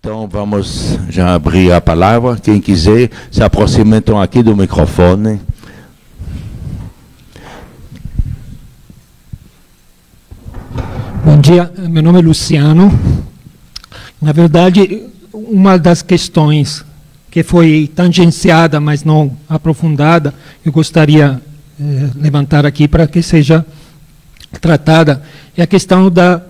Então vamos já abrir a palavra. Quem quiser, se aproxime então aqui do microfone. Bom dia, meu nome é Luciano. Na verdade, uma das questões que foi tangenciada, mas não aprofundada, eu gostaria de levantar aqui para que seja tratada, é a questão da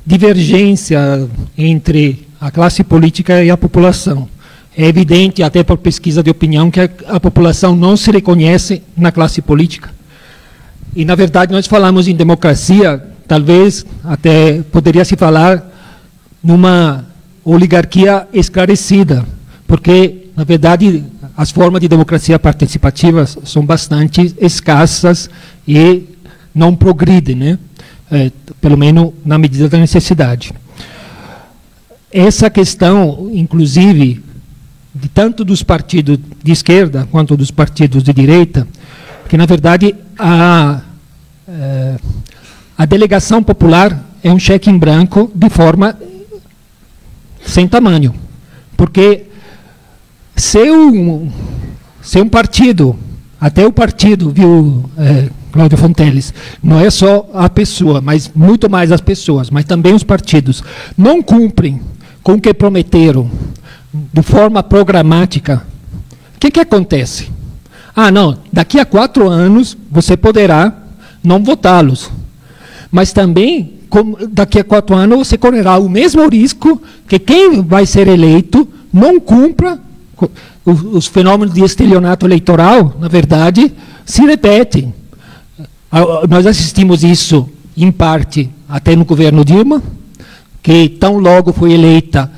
divergência entre a classe política e a população. É evidente, até por pesquisa de opinião, que a população não se reconhece na classe política. E, na verdade, nós falamos em democracia, talvez até poderia se falar numa oligarquia esclarecida, porque, na verdade, as formas de democracia participativa são bastante escassas e não progridem, né? Pelo menos na medida da necessidade. Essa questão, inclusive, de tanto dos partidos de esquerda quanto dos partidos de direita, que, na verdade, a delegação popular é um cheque em branco de forma sem tamanho. Porque se um partido, até o partido, viu, Cláudio Fonteles, não é só a pessoa, mas muito mais as pessoas, mas também os partidos, não cumprem com o que prometeram de forma programática, o que acontece? Ah, não, daqui a 4 anos você poderá não votá-los. Mas também, daqui a 4 anos, você correrá o mesmo risco que quem vai ser eleito não cumpra. Os fenômenos de estelionato eleitoral, na verdade, se repetem. Nós assistimos isso, em parte, até no governo Dilma, que tão logo foi eleita,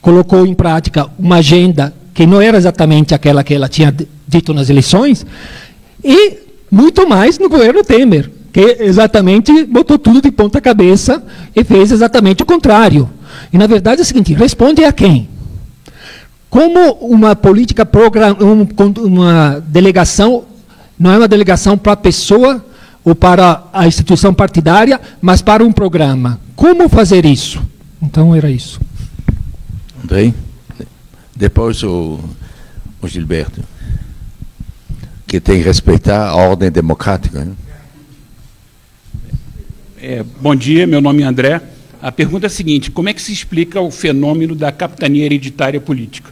colocou em prática uma agenda que não era exatamente aquela que ela tinha dito nas eleições, e muito mais no governo Temer, que exatamente botou tudo de ponta cabeça e fez exatamente o contrário. E, na verdade, é o seguinte, responde a quem? Como uma política, uma delegação, não é uma delegação para a pessoa ou para a instituição partidária, mas para um programa. Como fazer isso? Então, era isso. Bem, depois o Gilberto, que tem que respeitar a ordem democrática, né? Bom dia, meu nome é André. A pergunta é a seguinte: como é que se explica o fenômeno da capitania hereditária política?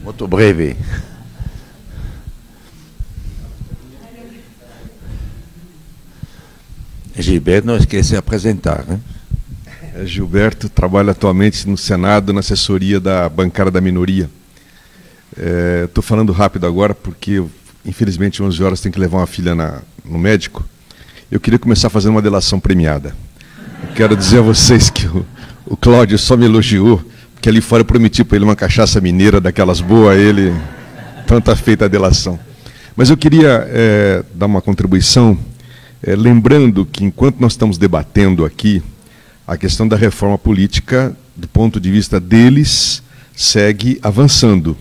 Muito breve. Gilberto, não esqueça de apresentar, né? Gilberto, trabalho atualmente no Senado, na assessoria da bancada da minoria. Estou falando rápido agora, porque, infelizmente, 11 horas tem que levar uma filha no médico. Eu queria começar fazendo uma delação premiada. Eu quero dizer a vocês que o Cláudio só me elogiou, porque ali fora eu prometi para ele uma cachaça mineira daquelas boas, ele... Então está feita a delação. Mas eu queria dar uma contribuição, lembrando que, enquanto nós estamos debatendo aqui, a questão da reforma política, do ponto de vista deles, segue avançando.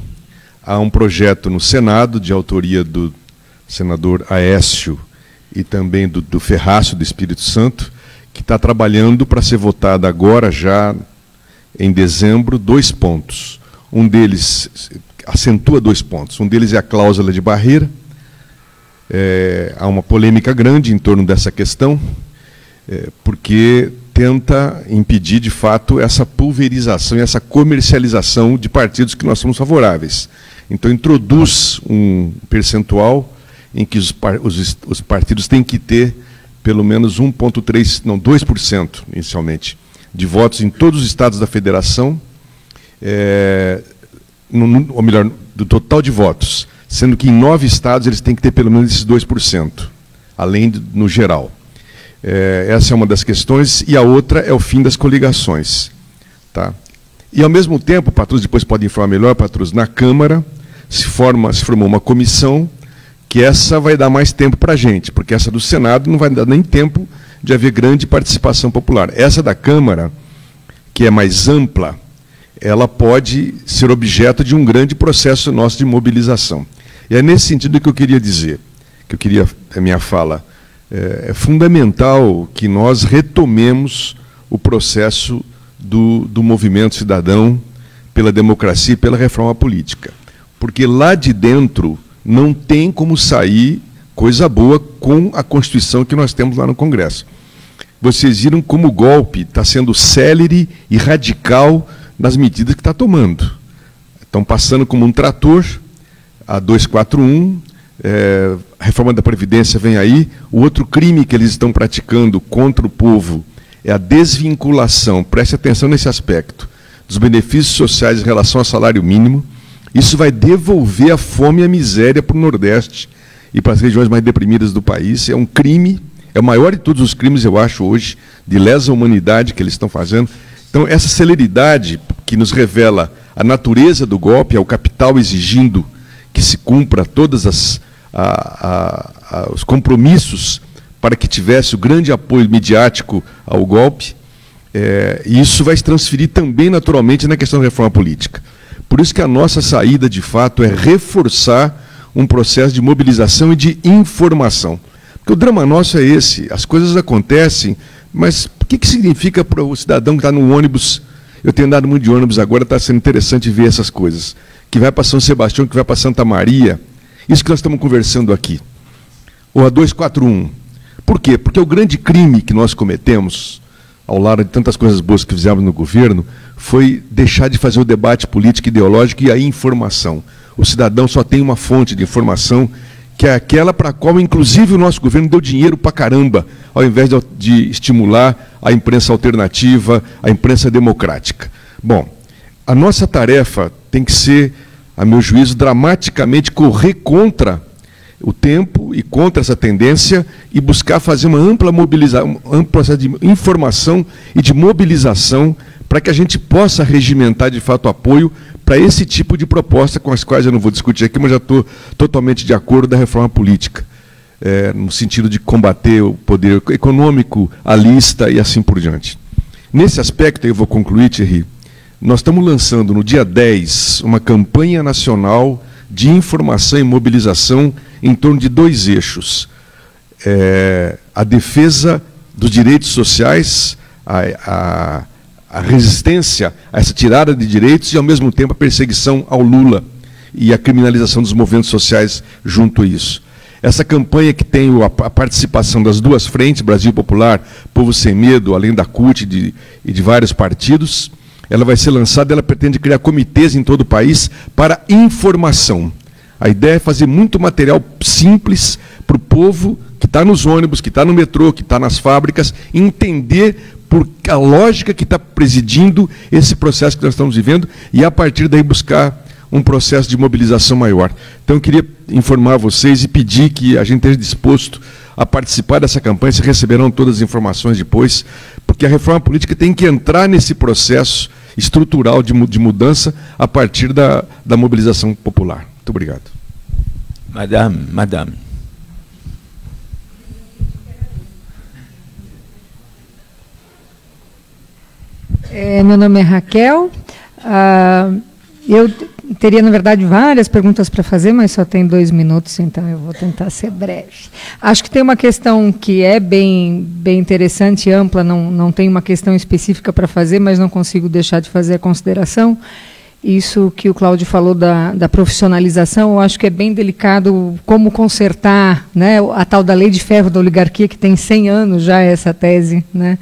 Há um projeto no Senado, de autoria do senador Aécio e também do Ferrácio, do Espírito Santo, que está trabalhando para ser votado agora, já em dezembro, 2 pontos. Um deles acentua 2 pontos. Um deles é a cláusula de barreira. Há uma polêmica grande em torno dessa questão, porque tenta impedir, de fato, essa pulverização e essa comercialização de partidos que nós somos favoráveis. Então, introduz um percentual em que os partidos têm que ter pelo menos 2% inicialmente, de votos em todos os estados da federação, ou melhor, do total de votos, sendo que em 9 estados eles têm que ter pelo menos esses 2%, além no geral. Essa é uma das questões, e a outra é o fim das coligações. Tá? E, ao mesmo tempo, Patrus depois pode informar melhor, Patrus, na Câmara se formou uma comissão, que essa vai dar mais tempo para a gente, porque essa do Senado não vai dar nem tempo de haver grande participação popular. Essa da Câmara, que é mais ampla, ela pode ser objeto de um grande processo nosso de mobilização. E é nesse sentido que eu queria dizer, a minha fala, é fundamental que nós retomemos o processo do movimento cidadão pela democracia e pela reforma política. Porque lá de dentro não tem como sair coisa boa com a Constituição que nós temos lá no Congresso. Vocês viram como o golpe está sendo célere e radical nas medidas que está tomando. Estão passando como um trator, a 241, a reforma da Previdência vem aí. O outro crime que eles estão praticando contra o povo é a desvinculação, preste atenção nesse aspecto, dos benefícios sociais em relação ao salário mínimo. Isso vai devolver a fome e a miséria para o Nordeste e para as regiões mais deprimidas do país. É um crime, é o maior de todos os crimes, eu acho, hoje, de lesa humanidade que eles estão fazendo. Então, essa celeridade que nos revela a natureza do golpe, é o capital exigindo que se cumpra todos os compromissos para que tivesse o grande apoio midiático ao golpe, e isso vai se transferir também naturalmente na questão da reforma política. Por isso que a nossa saída, de fato, é reforçar um processo de mobilização e de informação. Porque o drama nosso é esse, as coisas acontecem, mas o que significa para o cidadão que está no ônibus? Eu tenho andado muito de ônibus agora, está sendo interessante ver essas coisas. Que vai para São Sebastião, que vai para Santa Maria, isso que nós estamos conversando aqui. Ou a 241. Por quê? Porque o grande crime que nós cometemos, ao lado de tantas coisas boas que fizemos no governo, foi deixar de fazer o debate político e ideológico e a informação. O cidadão só tem uma fonte de informação, que é aquela para a qual, inclusive, o nosso governo deu dinheiro para caramba, ao invés de estimular a imprensa alternativa, a imprensa democrática. Bom, a nossa tarefa tem que ser, a meu juízo, dramaticamente correr contra o tempo e contra essa tendência e buscar fazer uma ampla mobilização, um amplo processo de informação e de mobilização para que a gente possa regimentar, de fato, apoio para esse tipo de proposta, com as quais eu não vou discutir aqui, mas já estou totalmente de acordo, da reforma política, no sentido de combater o poder econômico, a lista e assim por diante. Nesse aspecto, eu vou concluir, Thierry, nós estamos lançando no dia 10 uma campanha nacional de informação e mobilização em torno de 2 eixos. A defesa dos direitos sociais, a resistência a essa tirada de direitos e, ao mesmo tempo, a perseguição ao Lula e a criminalização dos movimentos sociais junto a isso. Essa campanha, que tem a participação das 2 frentes, Brasil Popular, Povo Sem Medo, além da CUT e de vários partidos, ela vai ser lançada, ela pretende criar comitês em todo o país para informação. A ideia é fazer muito material simples para o povo que está nos ônibus, que está no metrô, que está nas fábricas, entender por a lógica que está presidindo esse processo que nós estamos vivendo e, a partir daí, buscar um processo de mobilização maior. Então, eu queria informar vocês e pedir que a gente esteja disposto a participar dessa campanha. Vocês receberão todas as informações depois, porque a reforma política tem que entrar nesse processo estrutural de mudança a partir da mobilização popular. Muito obrigado. Madame. Meu nome é Raquel. Eu teria, na verdade, várias perguntas para fazer, mas só tem 2 minutos, então eu vou tentar ser breve. Acho que tem uma questão que é bem interessante e ampla, não tem uma questão específica para fazer, mas não consigo deixar de fazer a consideração. Isso que o Cláudio falou da profissionalização, eu acho que é bem delicado como consertar, né, a tal da lei de ferro da oligarquia, que tem 100 anos já, essa tese, né,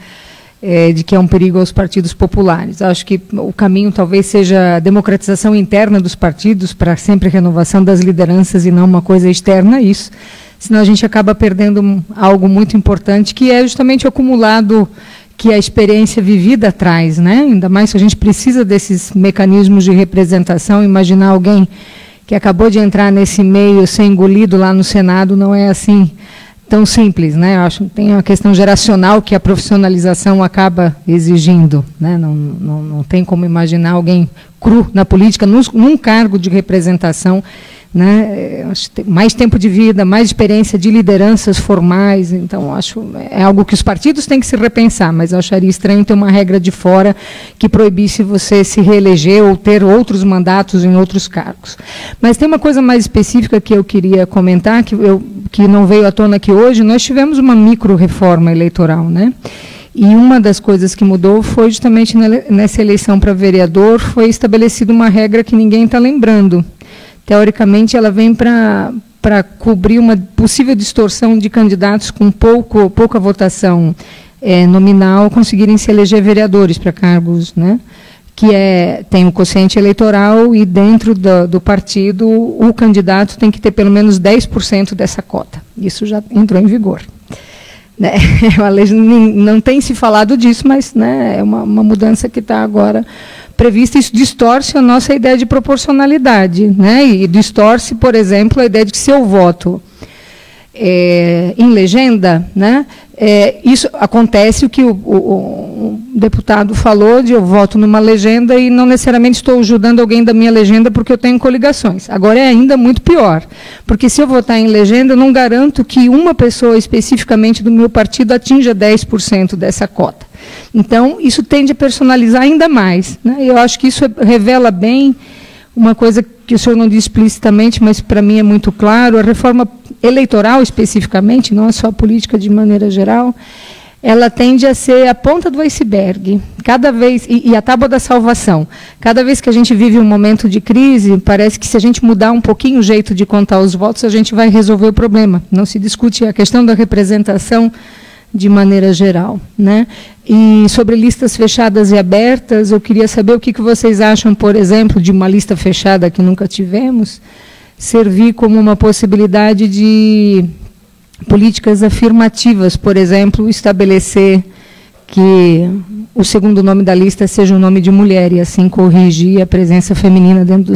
de que é um perigo aos partidos populares. Acho que o caminho talvez seja a democratização interna dos partidos, para sempre renovação das lideranças e não uma coisa externa a isso, senão a gente acaba perdendo algo muito importante, que é justamente o acumulado que a experiência vivida traz, né? Ainda mais que a gente precisa desses mecanismos de representação. Imaginar alguém que acabou de entrar nesse meio ser engolido lá no Senado não é assim tão simples, né? Eu acho que tem uma questão geracional que a profissionalização acaba exigindo, né? Não tem como imaginar alguém cru na política, num cargo de representação, né? Acho que mais tempo de vida, mais experiência de lideranças formais. Então, acho é algo que os partidos têm que se repensar, mas eu acharia estranho ter uma regra de fora que proibisse você se reeleger ou ter outros mandatos em outros cargos. Mas tem uma coisa mais específica que eu queria comentar, que não veio à tona aqui hoje. Nós tivemos uma micro-reforma eleitoral, né? E uma das coisas que mudou foi justamente nessa eleição para vereador, foi estabelecida uma regra que ninguém está lembrando. Teoricamente, ela vem para cobrir uma possível distorção de candidatos com pouca votação nominal conseguirem se eleger vereadores para cargos, né? Que tem um quociente eleitoral e dentro do partido o candidato tem que ter pelo menos 10% dessa cota. Isso já entrou em vigor. Né? A lei não tem se falado disso, mas, né, é uma mudança que está agora prevista. Isso distorce a nossa ideia de proporcionalidade, né? E distorce, por exemplo, a ideia de que se eu voto em legenda, né, isso acontece o que o deputado falou, de eu voto numa legenda e não necessariamente estou ajudando alguém da minha legenda porque eu tenho coligações. Agora é ainda muito pior, porque se eu votar em legenda, eu não garanto que uma pessoa especificamente do meu partido atinja 10% dessa cota. Então, isso tende a personalizar ainda mais, né? Eu acho que isso revela bem uma coisa que o senhor não disse explicitamente, mas para mim é muito claro: a reforma eleitoral, especificamente, não é só a política de maneira geral, ela tende a ser a ponta do iceberg, cada vez, e a tábua da salvação. Cada vez que a gente vive um momento de crise, parece que se a gente mudar um pouquinho o jeito de contar os votos, a gente vai resolver o problema. Não se discute a questão da representação de maneira geral, né? E sobre listas fechadas e abertas, eu queria saber o que vocês acham, por exemplo, de uma lista fechada que nunca tivemos, servir como uma possibilidade de políticas afirmativas, por exemplo, estabelecer que o segundo nome da lista seja o nome de mulher e assim corrigir a presença feminina dentro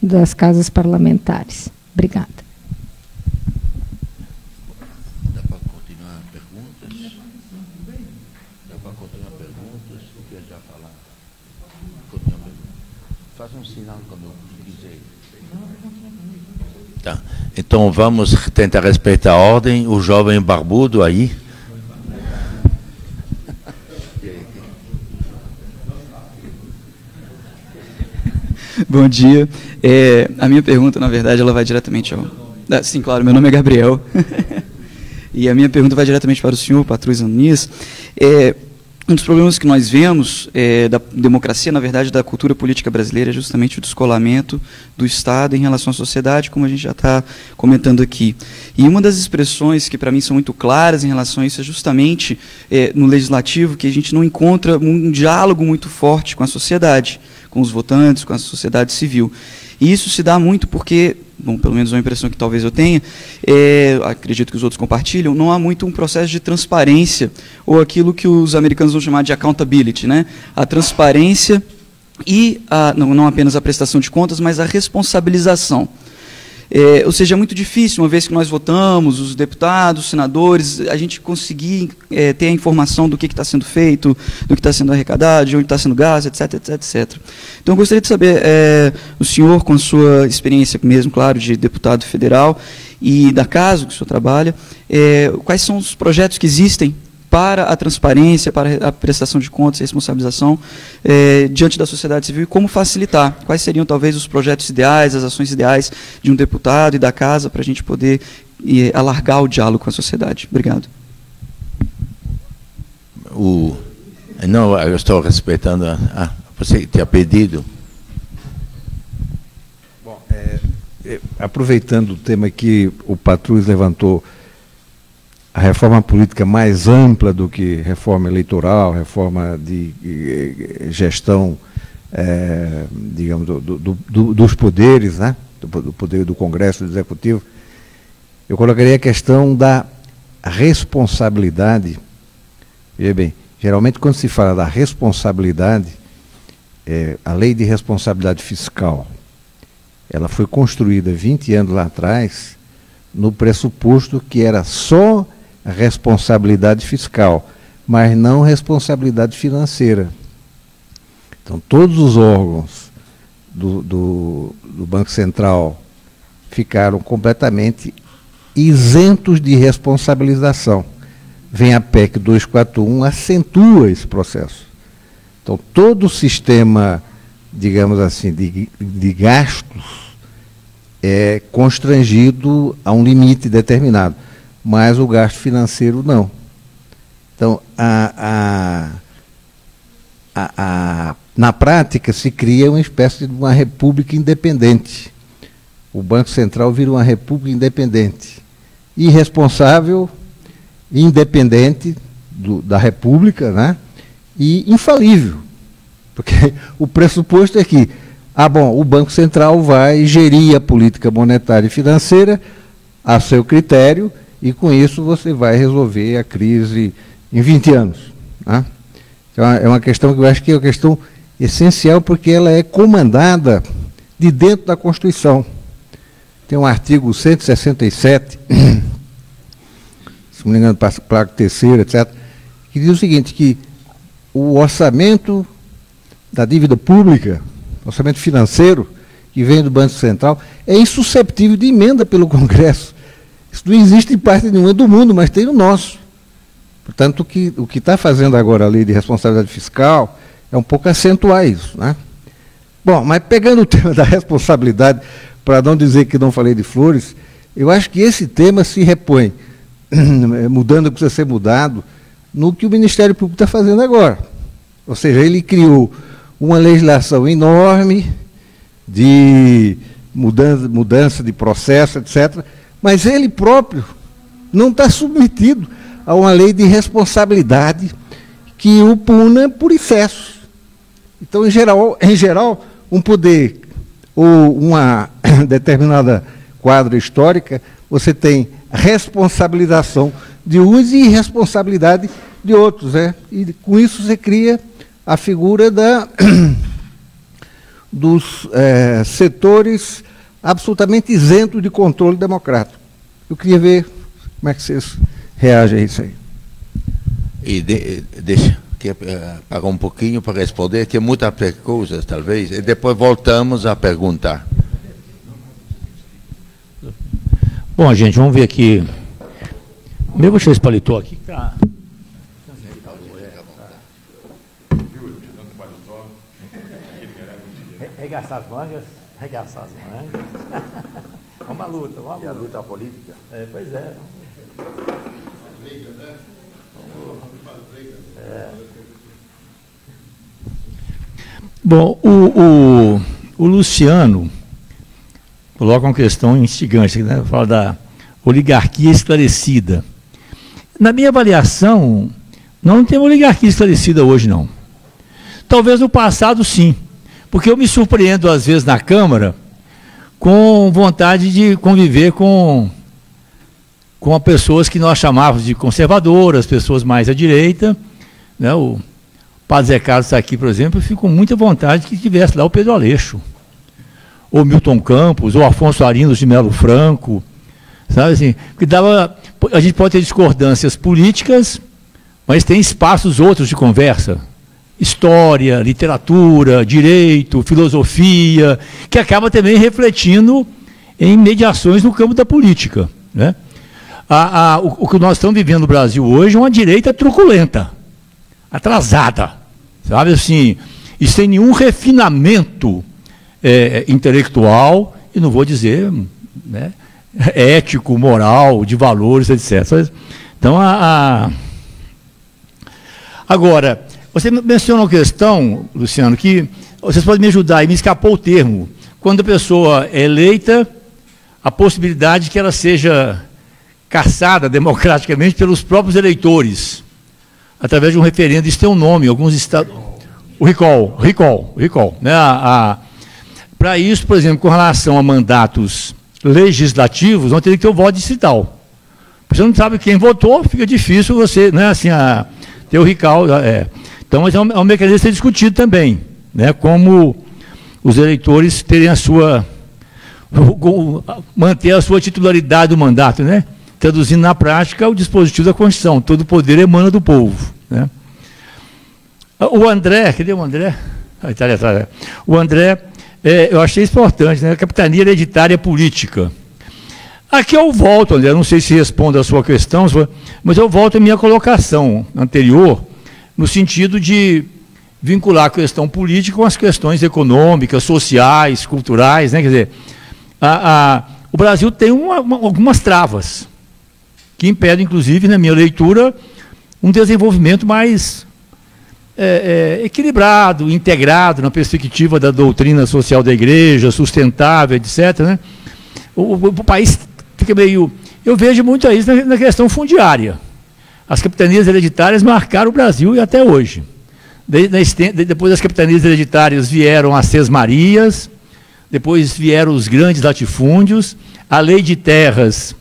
das casas parlamentares. Obrigada. Dá para continuar perguntas? Dá para continuar perguntas? O que já falar? Continuar perguntas. Faz um sinal quando quiser. Tá. Então vamos tentar respeitar a ordem. O jovem barbudo aí. Bom dia. A minha pergunta, na verdade, ela vai diretamente ao... sim, claro, meu nome é Gabriel. E a minha pergunta vai diretamente para o senhor, Patrus Ananias. Um dos problemas que nós vemos da democracia, na verdade, da cultura política brasileira, é justamente o descolamento do Estado em relação à sociedade, como a gente já está comentando aqui. E uma das expressões que, para mim, são muito claras em relação a isso é justamente no legislativo, que a gente não encontra um diálogo muito forte com a sociedade, com os votantes, com a sociedade civil. E isso se dá muito porque, bom, pelo menos uma impressão que talvez eu tenha, acredito que os outros compartilham, não há muito um processo de transparência, ou aquilo que os americanos vão chamar de accountability, né? A transparência e, não apenas a prestação de contas, mas a responsabilização. Ou seja, é muito difícil, uma vez que nós votamos, os deputados, os senadores, a gente conseguir ter a informação do que está sendo feito, do que está sendo arrecadado, de onde está sendo gasto, etc, etc, etc. Então, eu gostaria de saber, o senhor, com a sua experiência mesmo, claro, de deputado federal e da casa que o senhor trabalha, quais são os projetos que existem para a transparência, para a prestação de contas e responsabilização diante da sociedade civil, e como facilitar? Quais seriam, talvez, os projetos ideais, as ações ideais de um deputado e da casa para a gente poder alargar o diálogo com a sociedade? Obrigado. Não, eu estou respeitando. Você tinha pedido. Bom, aproveitando o tema que o Patrus levantou, a reforma política mais ampla do que reforma eleitoral, reforma de gestão, digamos, dos poderes, né? Do poder do Congresso, do Executivo, eu colocaria a questão da responsabilidade. Veja bem, geralmente quando se fala da responsabilidade, a lei de responsabilidade fiscal, ela foi construída 20 anos lá atrás, no pressuposto que era só responsabilidade fiscal, mas não responsabilidade financeira. Então, todos os órgãos do Banco Central ficaram completamente isentos de responsabilização. Vem a PEC 241, acentua esse processo. Então, todo o sistema, digamos assim, de gastos é constrangido a um limite determinado, mas o gasto financeiro não. Então, na prática, se cria uma espécie de uma república independente. O Banco Central vira uma república independente, irresponsável, independente da república, né? E infalível. Porque o pressuposto é que, o Banco Central vai gerir a política monetária e financeira a seu critério, e com isso você vai resolver a crise em 20 anos. Né? Então, é uma questão que eu acho que é uma questão essencial, porque ela é comandada de dentro da Constituição. Tem um artigo 167, se não me engano, parágrafo 3º, etc., que diz o seguinte, que o orçamento da dívida pública, orçamento financeiro, que vem do Banco Central, é insusceptível de emenda pelo Congresso. Isso não existe em parte nenhuma do mundo, mas tem o nosso. Portanto, o que está fazendo agora a lei de responsabilidade fiscal é um pouco acentuar isso. Né? Bom, mas pegando o tema da responsabilidade, para não dizer que não falei de flores, eu acho que esse tema se repõe, mudando o que precisa ser mudado, no que o Ministério Público está fazendo agora. Ou seja, ele criou uma legislação enorme de mudança de processo, etc., mas ele próprio não está submetido a uma lei de responsabilidade que o puna por excesso. Então, em geral, um poder ou uma determinada quadra histórica, você tem responsabilização de uns e irresponsabilidade de outros. Né? E com isso você cria a figura dos setores absolutamente isentos de controle democrático. Eu queria ver como é que vocês reagem a isso aí. E deixa parar um pouquinho para responder, que muitas coisas, talvez, e depois voltamos a perguntar. Bom, gente, vamos ver aqui. Eu vou deixar esse paletó aqui. Tá. Regaçar as mangas, regaçar as mangas. É uma luta, uma luta. E a luta política? Pois é. Bom, o Luciano coloca uma questão instigante, né? Fala da oligarquia esclarecida. Na minha avaliação, não tem oligarquia esclarecida hoje, não. Talvez no passado, sim. Porque eu me surpreendo, às vezes, na Câmara, com vontade de conviver com pessoas que nós chamávamos de conservadoras, pessoas mais à direita. Né? O Padre Zé Carlos está aqui, por exemplo, eu fico com muita vontade que tivesse lá o Pedro Aleixo, ou Milton Campos, ou Afonso Arinos de Melo Franco, sabe assim? Que a gente pode ter discordâncias políticas, mas tem espaços outros de conversa. História, literatura, direito, filosofia, que acaba também refletindo em mediações no campo da política. Né? O que nós estamos vivendo no Brasil hoje é uma direita truculenta, atrasada, sabe assim, e sem nenhum refinamento intelectual, e não vou dizer, né, ético, moral, de valores, etc. Então, agora, você mencionou uma questão, Luciano, que vocês podem me ajudar, e me escapou o termo. Quando a pessoa é eleita, a possibilidade de que ela seja caçada democraticamente pelos próprios eleitores, através de um referendo. Isso tem um nome, alguns estados... O recall. Né? Para isso, por exemplo, com relação a mandatos legislativos, não teria que ter o voto distrital. Você não sabe quem votou, fica difícil você, né, assim, ter o recall. Então, mas é um mecanismo a ser discutido também, né, como os eleitores terem manter a sua titularidade do mandato, né, traduzindo na prática o dispositivo da Constituição, todo o poder emana do povo. Né. O André, cadê o André? Está ali atrás. O André, eu achei importante, né, a capitania hereditária política. Aqui eu volto, André, não sei se respondo a sua questão, mas eu volto à minha colocação anterior, no sentido de vincular a questão política com as questões econômicas, sociais, culturais, né? Quer dizer, o Brasil tem algumas travas, que impedem, inclusive, na minha leitura, um desenvolvimento mais equilibrado, integrado na perspectiva da doutrina social da igreja, sustentável, etc., né? O país fica meio... Eu vejo muito isso na questão fundiária. As capitanias hereditárias marcaram o Brasil e até hoje. Depois das capitanias hereditárias vieram as sesmarias, depois vieram os grandes latifúndios, a lei de terras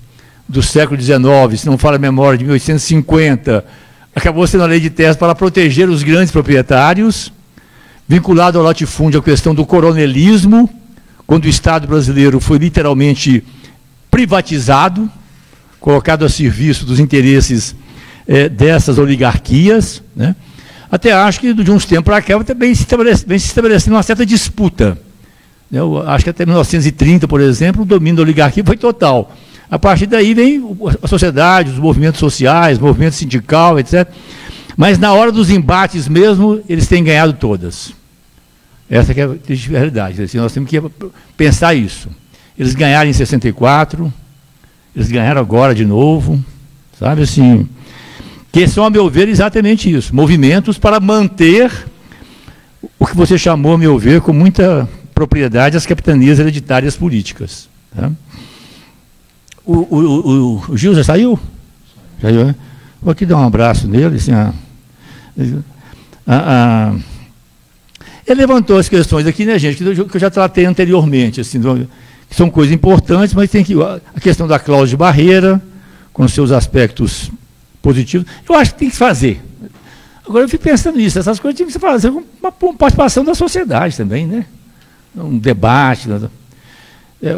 do século XIX, se não falo a memória, de 1850, acabou sendo a lei de terras para proteger os grandes proprietários, vinculado ao latifúndio a questão do coronelismo, quando o Estado brasileiro foi literalmente privatizado, colocado a serviço dos interesses dessas oligarquias, né? Até acho que de uns tempos para cá vem se estabelecendo uma certa disputa. Eu acho que até 1930, por exemplo, o domínio da oligarquia foi total. A partir daí vem a sociedade, os movimentos sociais, o movimento sindical, etc. Mas na hora dos embates mesmo, eles têm ganhado todas. Essa que é a realidade. Assim, nós temos que pensar isso. Eles ganharam em 64, eles ganharam agora de novo, sabe assim... Que são, a meu ver, exatamente isso. Movimentos para manter o que você chamou, a meu ver, com muita propriedade, as capitanias hereditárias políticas. Tá? O Gil já saiu? Saiu, né? Vou aqui dar um abraço nele. Assim, ele levantou as questões aqui, né, gente, que eu já tratei anteriormente. Assim, que são coisas importantes, mas tem que... A questão da cláusula de barreira, com seus aspectos positivos, eu acho que tem que fazer. Agora eu fico pensando nisso, essas coisas tem que se fazer com uma participação da sociedade também, né? Um debate,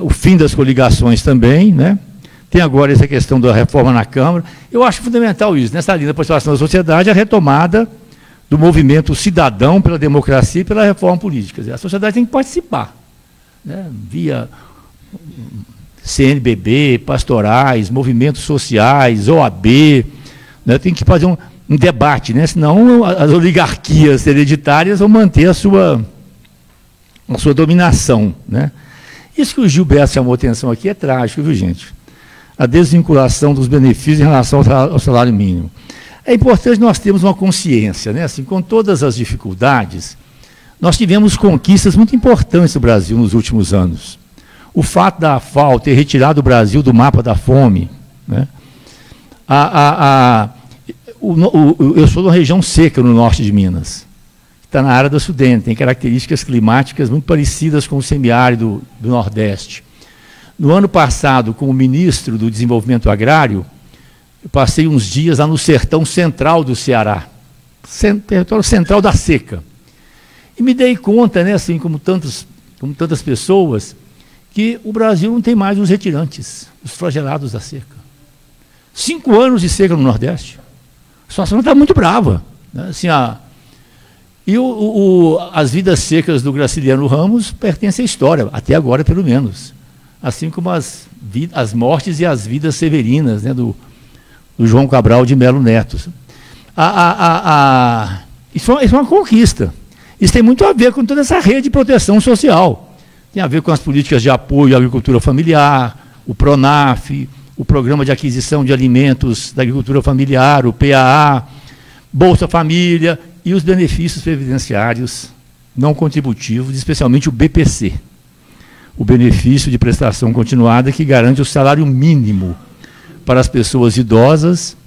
o fim das coligações também, né? Tem agora essa questão da reforma na Câmara. Eu acho fundamental isso, nessa linha da participação da sociedade, a retomada do movimento cidadão pela democracia e pela reforma política. A sociedade tem que participar, né? Via CNBB, pastorais, movimentos sociais, OAB, né? Tem que fazer um debate, né? Senão as oligarquias hereditárias vão manter a sua dominação, né? Isso que o Gilberto chamou a atenção aqui é trágico, viu, gente? A desvinculação dos benefícios em relação ao salário mínimo. É importante nós termos uma consciência, né? Assim, com todas as dificuldades, nós tivemos conquistas muito importantes no Brasil nos últimos anos. O fato da FAO ter retirado o Brasil do mapa da fome, né? Eu sou de uma região seca no norte de Minas, que está na área do Sudeste, tem características climáticas muito parecidas com o semiárido do Nordeste. No ano passado, como ministro do Desenvolvimento Agrário, eu passei uns dias lá no sertão central do Ceará, território central da seca. E me dei conta, né, assim como tantas pessoas, que o Brasil não tem mais os retirantes, os flagelados da seca. 5 anos de seca no Nordeste. A situação está muito brava, né? Assim, e as vidas secas do Graciliano Ramos pertencem à história, até agora pelo menos. Assim como as mortes e as vidas severinas, né, do João Cabral de Melo Neto. Isso é uma conquista. Isso tem muito a ver com toda essa rede de proteção social. Tem a ver com as políticas de apoio à agricultura familiar, o PRONAF, o Programa de Aquisição de Alimentos da Agricultura Familiar, o PAA, Bolsa Família e os benefícios previdenciários não contributivos, especialmente o BPC, o benefício de prestação continuada, que garante o salário mínimo para as pessoas idosas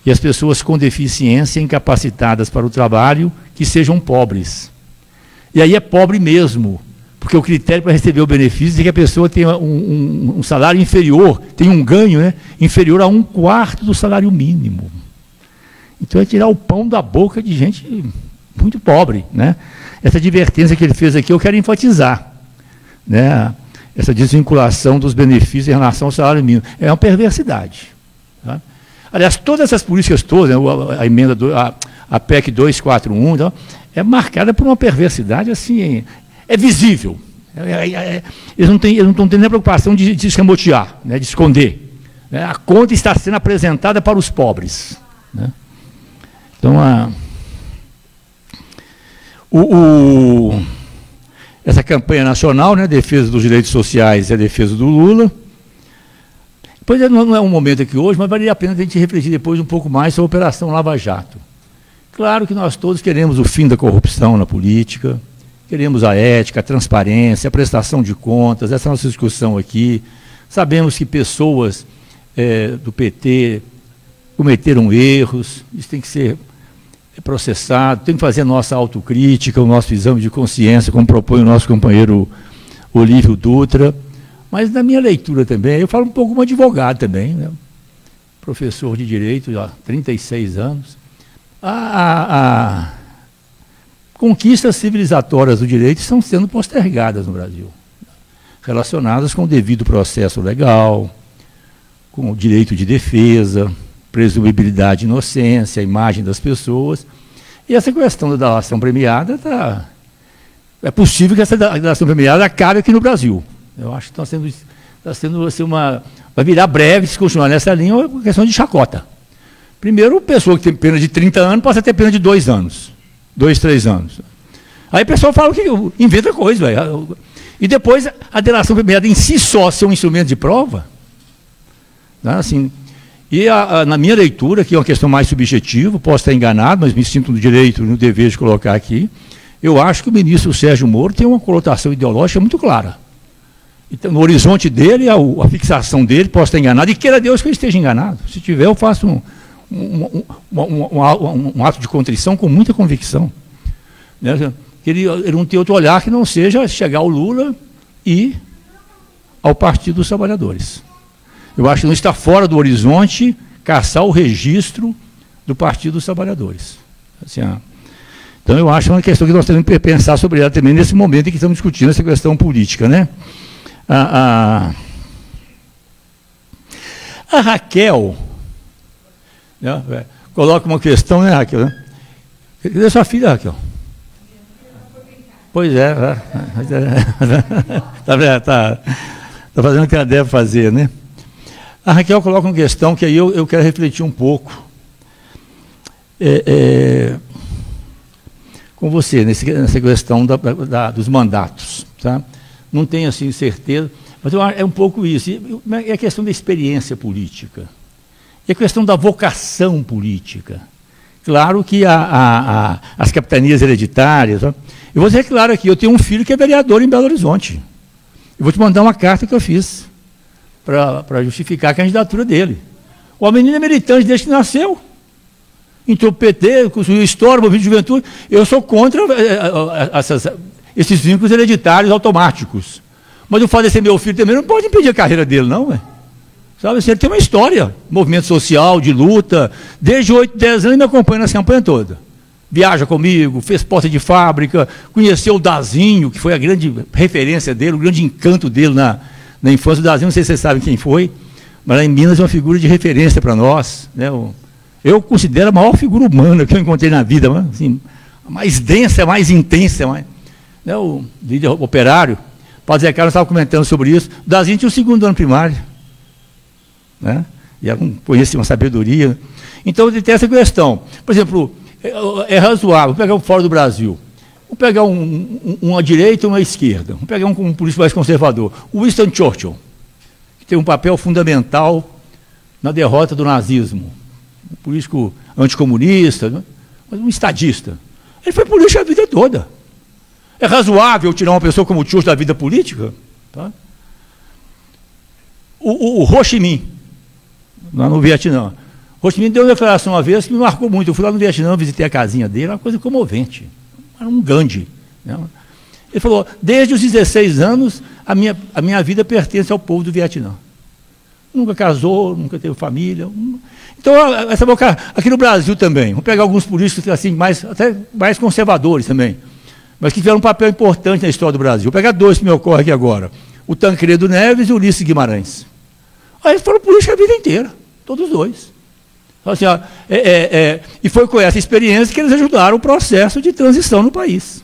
e as pessoas com deficiência incapacitadas para o trabalho que sejam pobres. E aí é pobre mesmo, porque o critério para receber o benefício é que a pessoa tenha um salário inferior, tem um ganho, né, inferior a 1/4 do salário mínimo. Então é tirar o pão da boca de gente muito pobre, né? Essa advertência que ele fez aqui eu quero enfatizar, né? Essa desvinculação dos benefícios em relação ao salário mínimo. É uma perversidade. Tá? Aliás, todas essas políticas todas, né, a emenda, a PEC 241, então, é marcada por uma perversidade assim... É visível. Eles não estão tendo a preocupação de escamotear, né, de esconder. Né? A conta está sendo apresentada para os pobres. Né? Então, essa campanha nacional, né, defesa dos direitos sociais e a defesa do Lula, Pois é, não é um momento aqui hoje, mas valeria a pena a gente refletir depois um pouco mais sobre a Operação Lava Jato. Claro que nós todos queremos o fim da corrupção na política, queremos a ética, a transparência, a prestação de contas, essa é a nossa discussão aqui. Sabemos que pessoas do PT cometeram erros, isso tem que ser processado, tem que fazer a nossa autocrítica, o nosso exame de consciência, como propõe o nosso companheiro Olívio Dutra. Mas na minha leitura também, eu falo um pouco como advogado também, né? Professor de Direito há 36 anos. Conquistas civilizatórias do direito estão sendo postergadas no Brasil, relacionadas com o devido processo legal, com o direito de defesa, presumibilidade de inocência, a imagem das pessoas. E essa questão da delação premiada, é possível que essa delação premiada acabe aqui no Brasil. Eu acho que está sendo assim, vai virar breve, se continuar nessa linha, uma questão de chacota. Primeiro, a pessoa que tem pena de 30 anos passa a ter pena de 2 anos. 2, 3 anos. Aí o pessoal fala que inventa coisa, velho. E depois a delação premiada em si só ser um instrumento de prova. Né, assim, e na minha leitura, que é uma questão mais subjetiva, posso estar enganado, mas me sinto no direito, no dever de colocar aqui, eu acho que o ministro Sérgio Moro tem uma conotação ideológica muito clara. Então, no horizonte dele, a fixação dele, posso estar enganado, e queira Deus que eu esteja enganado. Se tiver, eu faço um ato de contrição com muita convicção. Né? Ele não tem outro olhar que não seja chegar ao Lula e ao Partido dos Trabalhadores. Eu acho que não está fora do horizonte caçar o registro do Partido dos Trabalhadores. Assim, então, eu acho uma questão que nós temos que pensar sobre ela também nesse momento em que estamos discutindo essa questão política, né? A Raquel, né, coloca uma questão, né, Raquel? Né? Cadê sua filha, Raquel? Pois é, está fazendo o que ela deve fazer, né? A Raquel coloca uma questão que aí eu quero refletir um pouco com você, nessa questão dos mandatos, tá? Não tenho assim certeza, mas é um pouco isso. É a questão da experiência política, é a questão da vocação política. Claro que as capitanias hereditárias. Eu vou dizer claro aqui, eu tenho um filho que é vereador em Belo Horizonte. Eu vou te mandar uma carta que eu fiz para justificar a candidatura dele. O menino é militante desde que nasceu. Entrou pro PT, construiu história, movimento de juventude. Eu sou contra esses vínculos hereditários automáticos. Mas o fato de ser meu filho também não pode impedir a carreira dele, não, velho. Sabe, ele tem uma história, movimento social, de luta, desde 8, 10 anos ele me acompanha nessa campanha toda. Viaja comigo, fez porta de fábrica, conheceu o Dazinho, que foi a grande referência dele, o grande encanto dele na infância. O Dazinho, não sei se vocês sabem quem foi, mas lá em Minas é uma figura de referência para nós, né? Eu considero a maior figura humana que eu encontrei na vida, assim, a mais densa, a mais intensa, né? O líder operário, o Padre Zé Carlos estava comentando sobre isso. O Dazinho tinha o 2º ano primário, né? E conhecia uma sabedoria. Então, tem essa questão. Por exemplo, é razoável, vou pegar fora do Brasil, vou pegar uma direita e uma esquerda, vou pegar um político mais conservador, o Winston Churchill, que tem um papel fundamental na derrota do nazismo, um político anticomunista, né? Mas um estadista. Ele foi político a vida toda. É razoável tirar uma pessoa como o Churchill da vida política? Tá? O Ho Chi Minh, lá no Vietnã. Ho Chi Minh deu uma declaração uma vez que me marcou muito. Eu fui lá no Vietnã, visitei a casinha dele, uma coisa comovente. Era um Gandhi. Né? Ele falou, desde os 16 anos, a minha vida pertence ao povo do Vietnã. Nunca casou, nunca teve família. Então, essa boca, aqui no Brasil também, vamos pegar alguns políticos assim, até mais conservadores também, mas que tiveram um papel importante na história do Brasil. Vou pegar 2 que me ocorrem aqui agora, o Tancredo Neves e o Ulisses Guimarães. Aí eles foram políticos a vida inteira, todos os 2. Assim, e foi com essa experiência que eles ajudaram o processo de transição no país.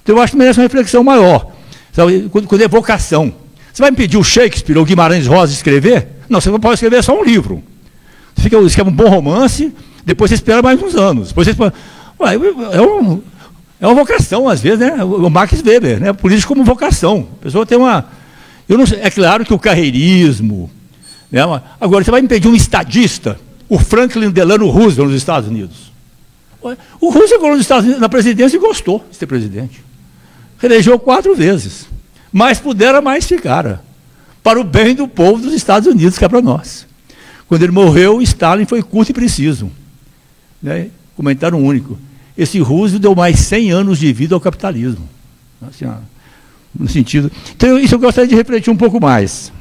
Então, eu acho que merece uma reflexão maior, sabe, quando é vocação. Você vai impedir o Shakespeare ou Guimarães Rosa de escrever? Não, você não pode escrever só um livro. Você escreve um bom romance, depois você espera mais uns anos. Depois você é uma vocação, às vezes, né? O Max Weber, né? Político como vocação. A pessoa tem uma... Eu não sei, é claro que o carreirismo, Né? Agora, você vai impedir um estadista, o Franklin Delano Roosevelt, nos Estados Unidos. O Roosevelt chegou nos Estados Unidos na presidência e gostou de ser presidente. Reelegeu 4 vezes. Mais pudera, mais ficara. Para o bem do povo dos Estados Unidos, que é para nós. Quando ele morreu, Stalin foi curto e preciso. Né? Comentário único. Esse Roosevelt deu mais 100 anos de vida ao capitalismo. Assim, no sentido... Então, isso eu gostaria de refletir um pouco mais.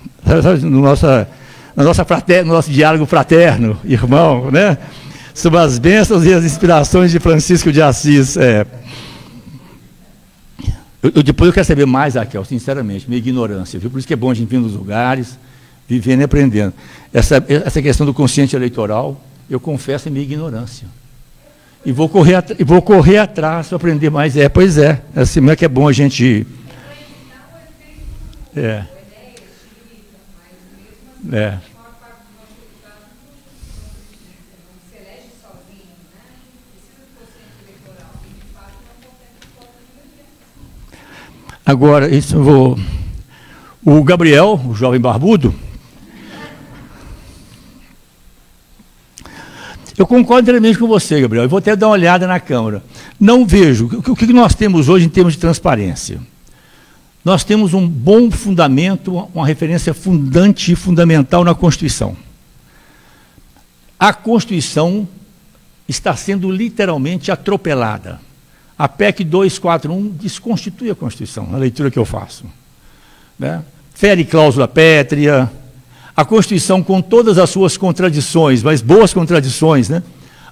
No nosso diálogo fraterno, irmão, né? Sobre as bênçãos e as inspirações de Francisco de Assis. Depois eu quero saber mais, Raquel, sinceramente, minha ignorância, viu? Por isso que é bom a gente vir nos lugares, vivendo e aprendendo. Essa questão do consciente eleitoral, eu confesso, é minha ignorância. E vou correr atrás para aprender mais. Pois é, assim é que é bom a gente... Agora, isso eu vou... O Gabriel, o jovem barbudo, eu concordo inteiramente com você, Gabriel. Eu vou até dar uma olhada na Câmara. Não vejo... O que nós temos hoje em termos de transparência? Nós temos um bom fundamento, uma referência fundante e fundamental na Constituição. A Constituição está sendo literalmente atropelada. A PEC 241 desconstitui a Constituição, na leitura que eu faço. Né? Fere cláusula pétrea. A Constituição, com todas as suas contradições, mas boas contradições, né?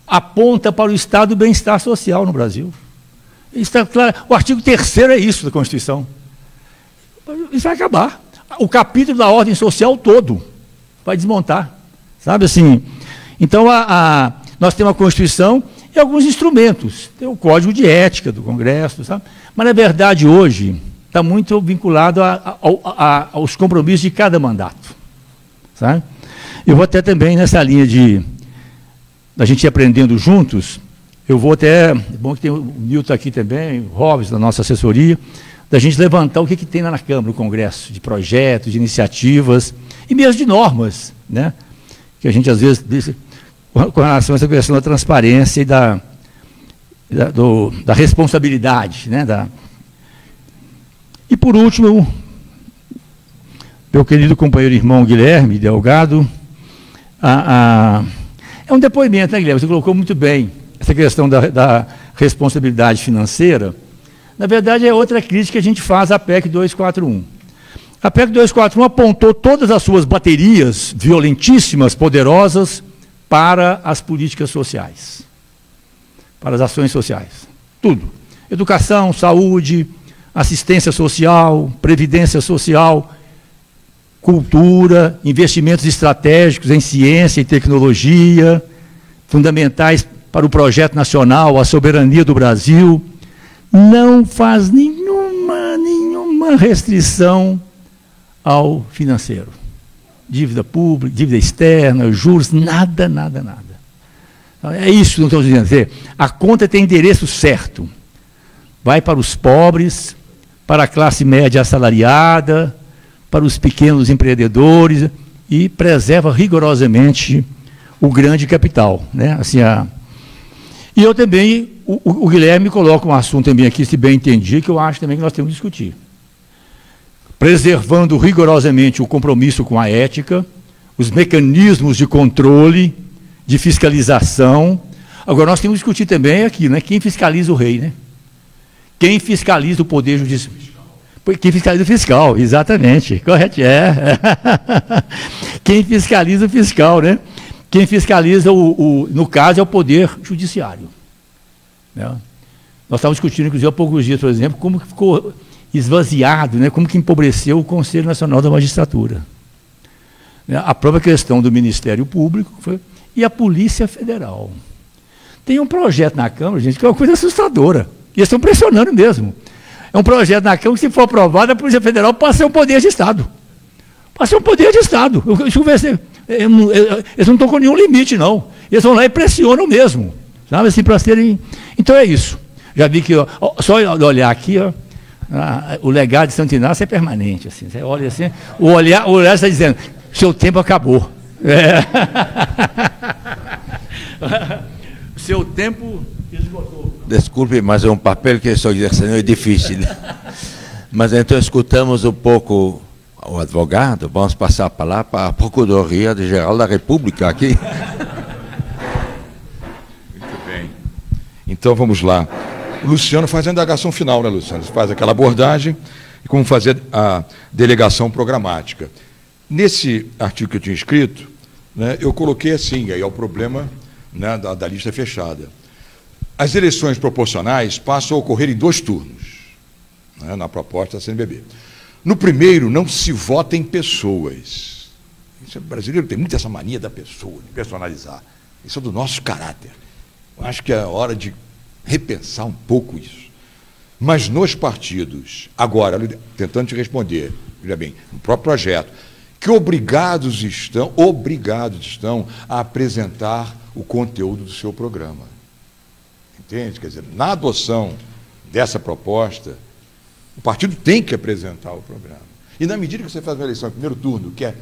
Aponta para o estado do bem-estar social no Brasil. Está claro. O artigo 3º é isso da Constituição. Isso vai acabar. O capítulo da ordem social todo vai desmontar. Sabe assim? Então, nós temos a Constituição e alguns instrumentos. Tem o Código de Ética do Congresso, sabe? Mas, na verdade, hoje, está muito vinculado aos compromissos de cada mandato. Sabe? Eu vou até também nessa linha da gente ir aprendendo juntos, eu vou até, é bom que tem o Milton aqui também, o Robson, da nossa assessoria, da gente levantar o que tem lá na Câmara, no Congresso, de projetos, de iniciativas, e mesmo de normas, né? Que a gente, às vezes, com relação a essa questão da transparência e da responsabilidade, né? E, por último, meu querido companheiro irmão Guilherme Delgado, é um depoimento, né, Guilherme? Você colocou muito bem essa questão da responsabilidade financeira. Na verdade, é outra crítica que a gente faz à PEC 241. A PEC 241 apontou todas as suas baterias violentíssimas, poderosas, para as políticas sociais, para as ações sociais. Tudo. Educação, saúde, assistência social, previdência social, cultura, investimentos estratégicos em ciência e tecnologia, fundamentais para o projeto nacional, a soberania do Brasil. Não faz nenhuma restrição ao financeiro. Dívida pública, dívida externa, juros, nada. É isso que nós estamos dizendo. A conta tem endereço certo. Vai para os pobres, para a classe média assalariada, para os pequenos empreendedores e preserva rigorosamente o grande capital. Né? Assim, E eu também, o Guilherme coloca um assunto também aqui, se bem entendi, que eu acho também que nós temos que discutir. Preservando rigorosamente o compromisso com a ética, os mecanismos de controle, de fiscalização. Agora, nós temos que discutir também aqui, né? Quem fiscaliza o rei, né? Quem fiscaliza o poder judicial? Quem fiscaliza o fiscal, exatamente, correto, Quem fiscaliza o fiscal, né? Quem fiscaliza, no caso, é o poder judiciário. Né? Nós estávamos discutindo, inclusive, há poucos dias, por exemplo, como que ficou esvaziado, né? Como que empobreceu o Conselho Nacional da Magistratura. Né? A própria questão do Ministério Público e a Polícia Federal. Tem um projeto na Câmara, gente, que é uma coisa assustadora. E eles estão pressionando mesmo. É um projeto na Câmara que, se for aprovado, a Polícia Federal passa a ser um poder de Estado. Passa a ser um poder de Estado. Eles não estão com nenhum limite, não. Eles vão lá e pressionam mesmo. Sabe, assim, para serem... Então é isso. Já vi que, só olhar aqui, o legado de Santo Inácio é permanente. Assim. Você olha assim, o olhar está dizendo, seu tempo acabou. Seu tempo esgotou. Desculpe, mas é um papel que estou exercendo é difícil. Mas então escutamos um pouco o advogado, vamos passar a palavra para a Procuradoria-Geral da República aqui. Muito bem. Então vamos lá. O Luciano faz a indagação final, né, Luciano? Você faz aquela abordagem e como fazer a delegação programática. Nesse artigo que eu tinha escrito, né, eu coloquei assim, aí é o problema, né, da lista fechada. As eleições proporcionais passam a ocorrer em 2 turnos, né, na proposta da CNBB. No primeiro, não se vota em pessoas. O brasileiro tem muito essa mania da pessoa, de personalizar. Isso é do nosso caráter. Eu acho que é hora de repensar um pouco isso. Mas nos partidos, agora, tentando te responder, veja bem, no próprio projeto, que obrigados estão a apresentar o conteúdo do seu programa. Entende? Quer dizer, na adoção dessa proposta, o partido tem que apresentar o programa. E na medida que você faz uma eleição em primeiro turno, que é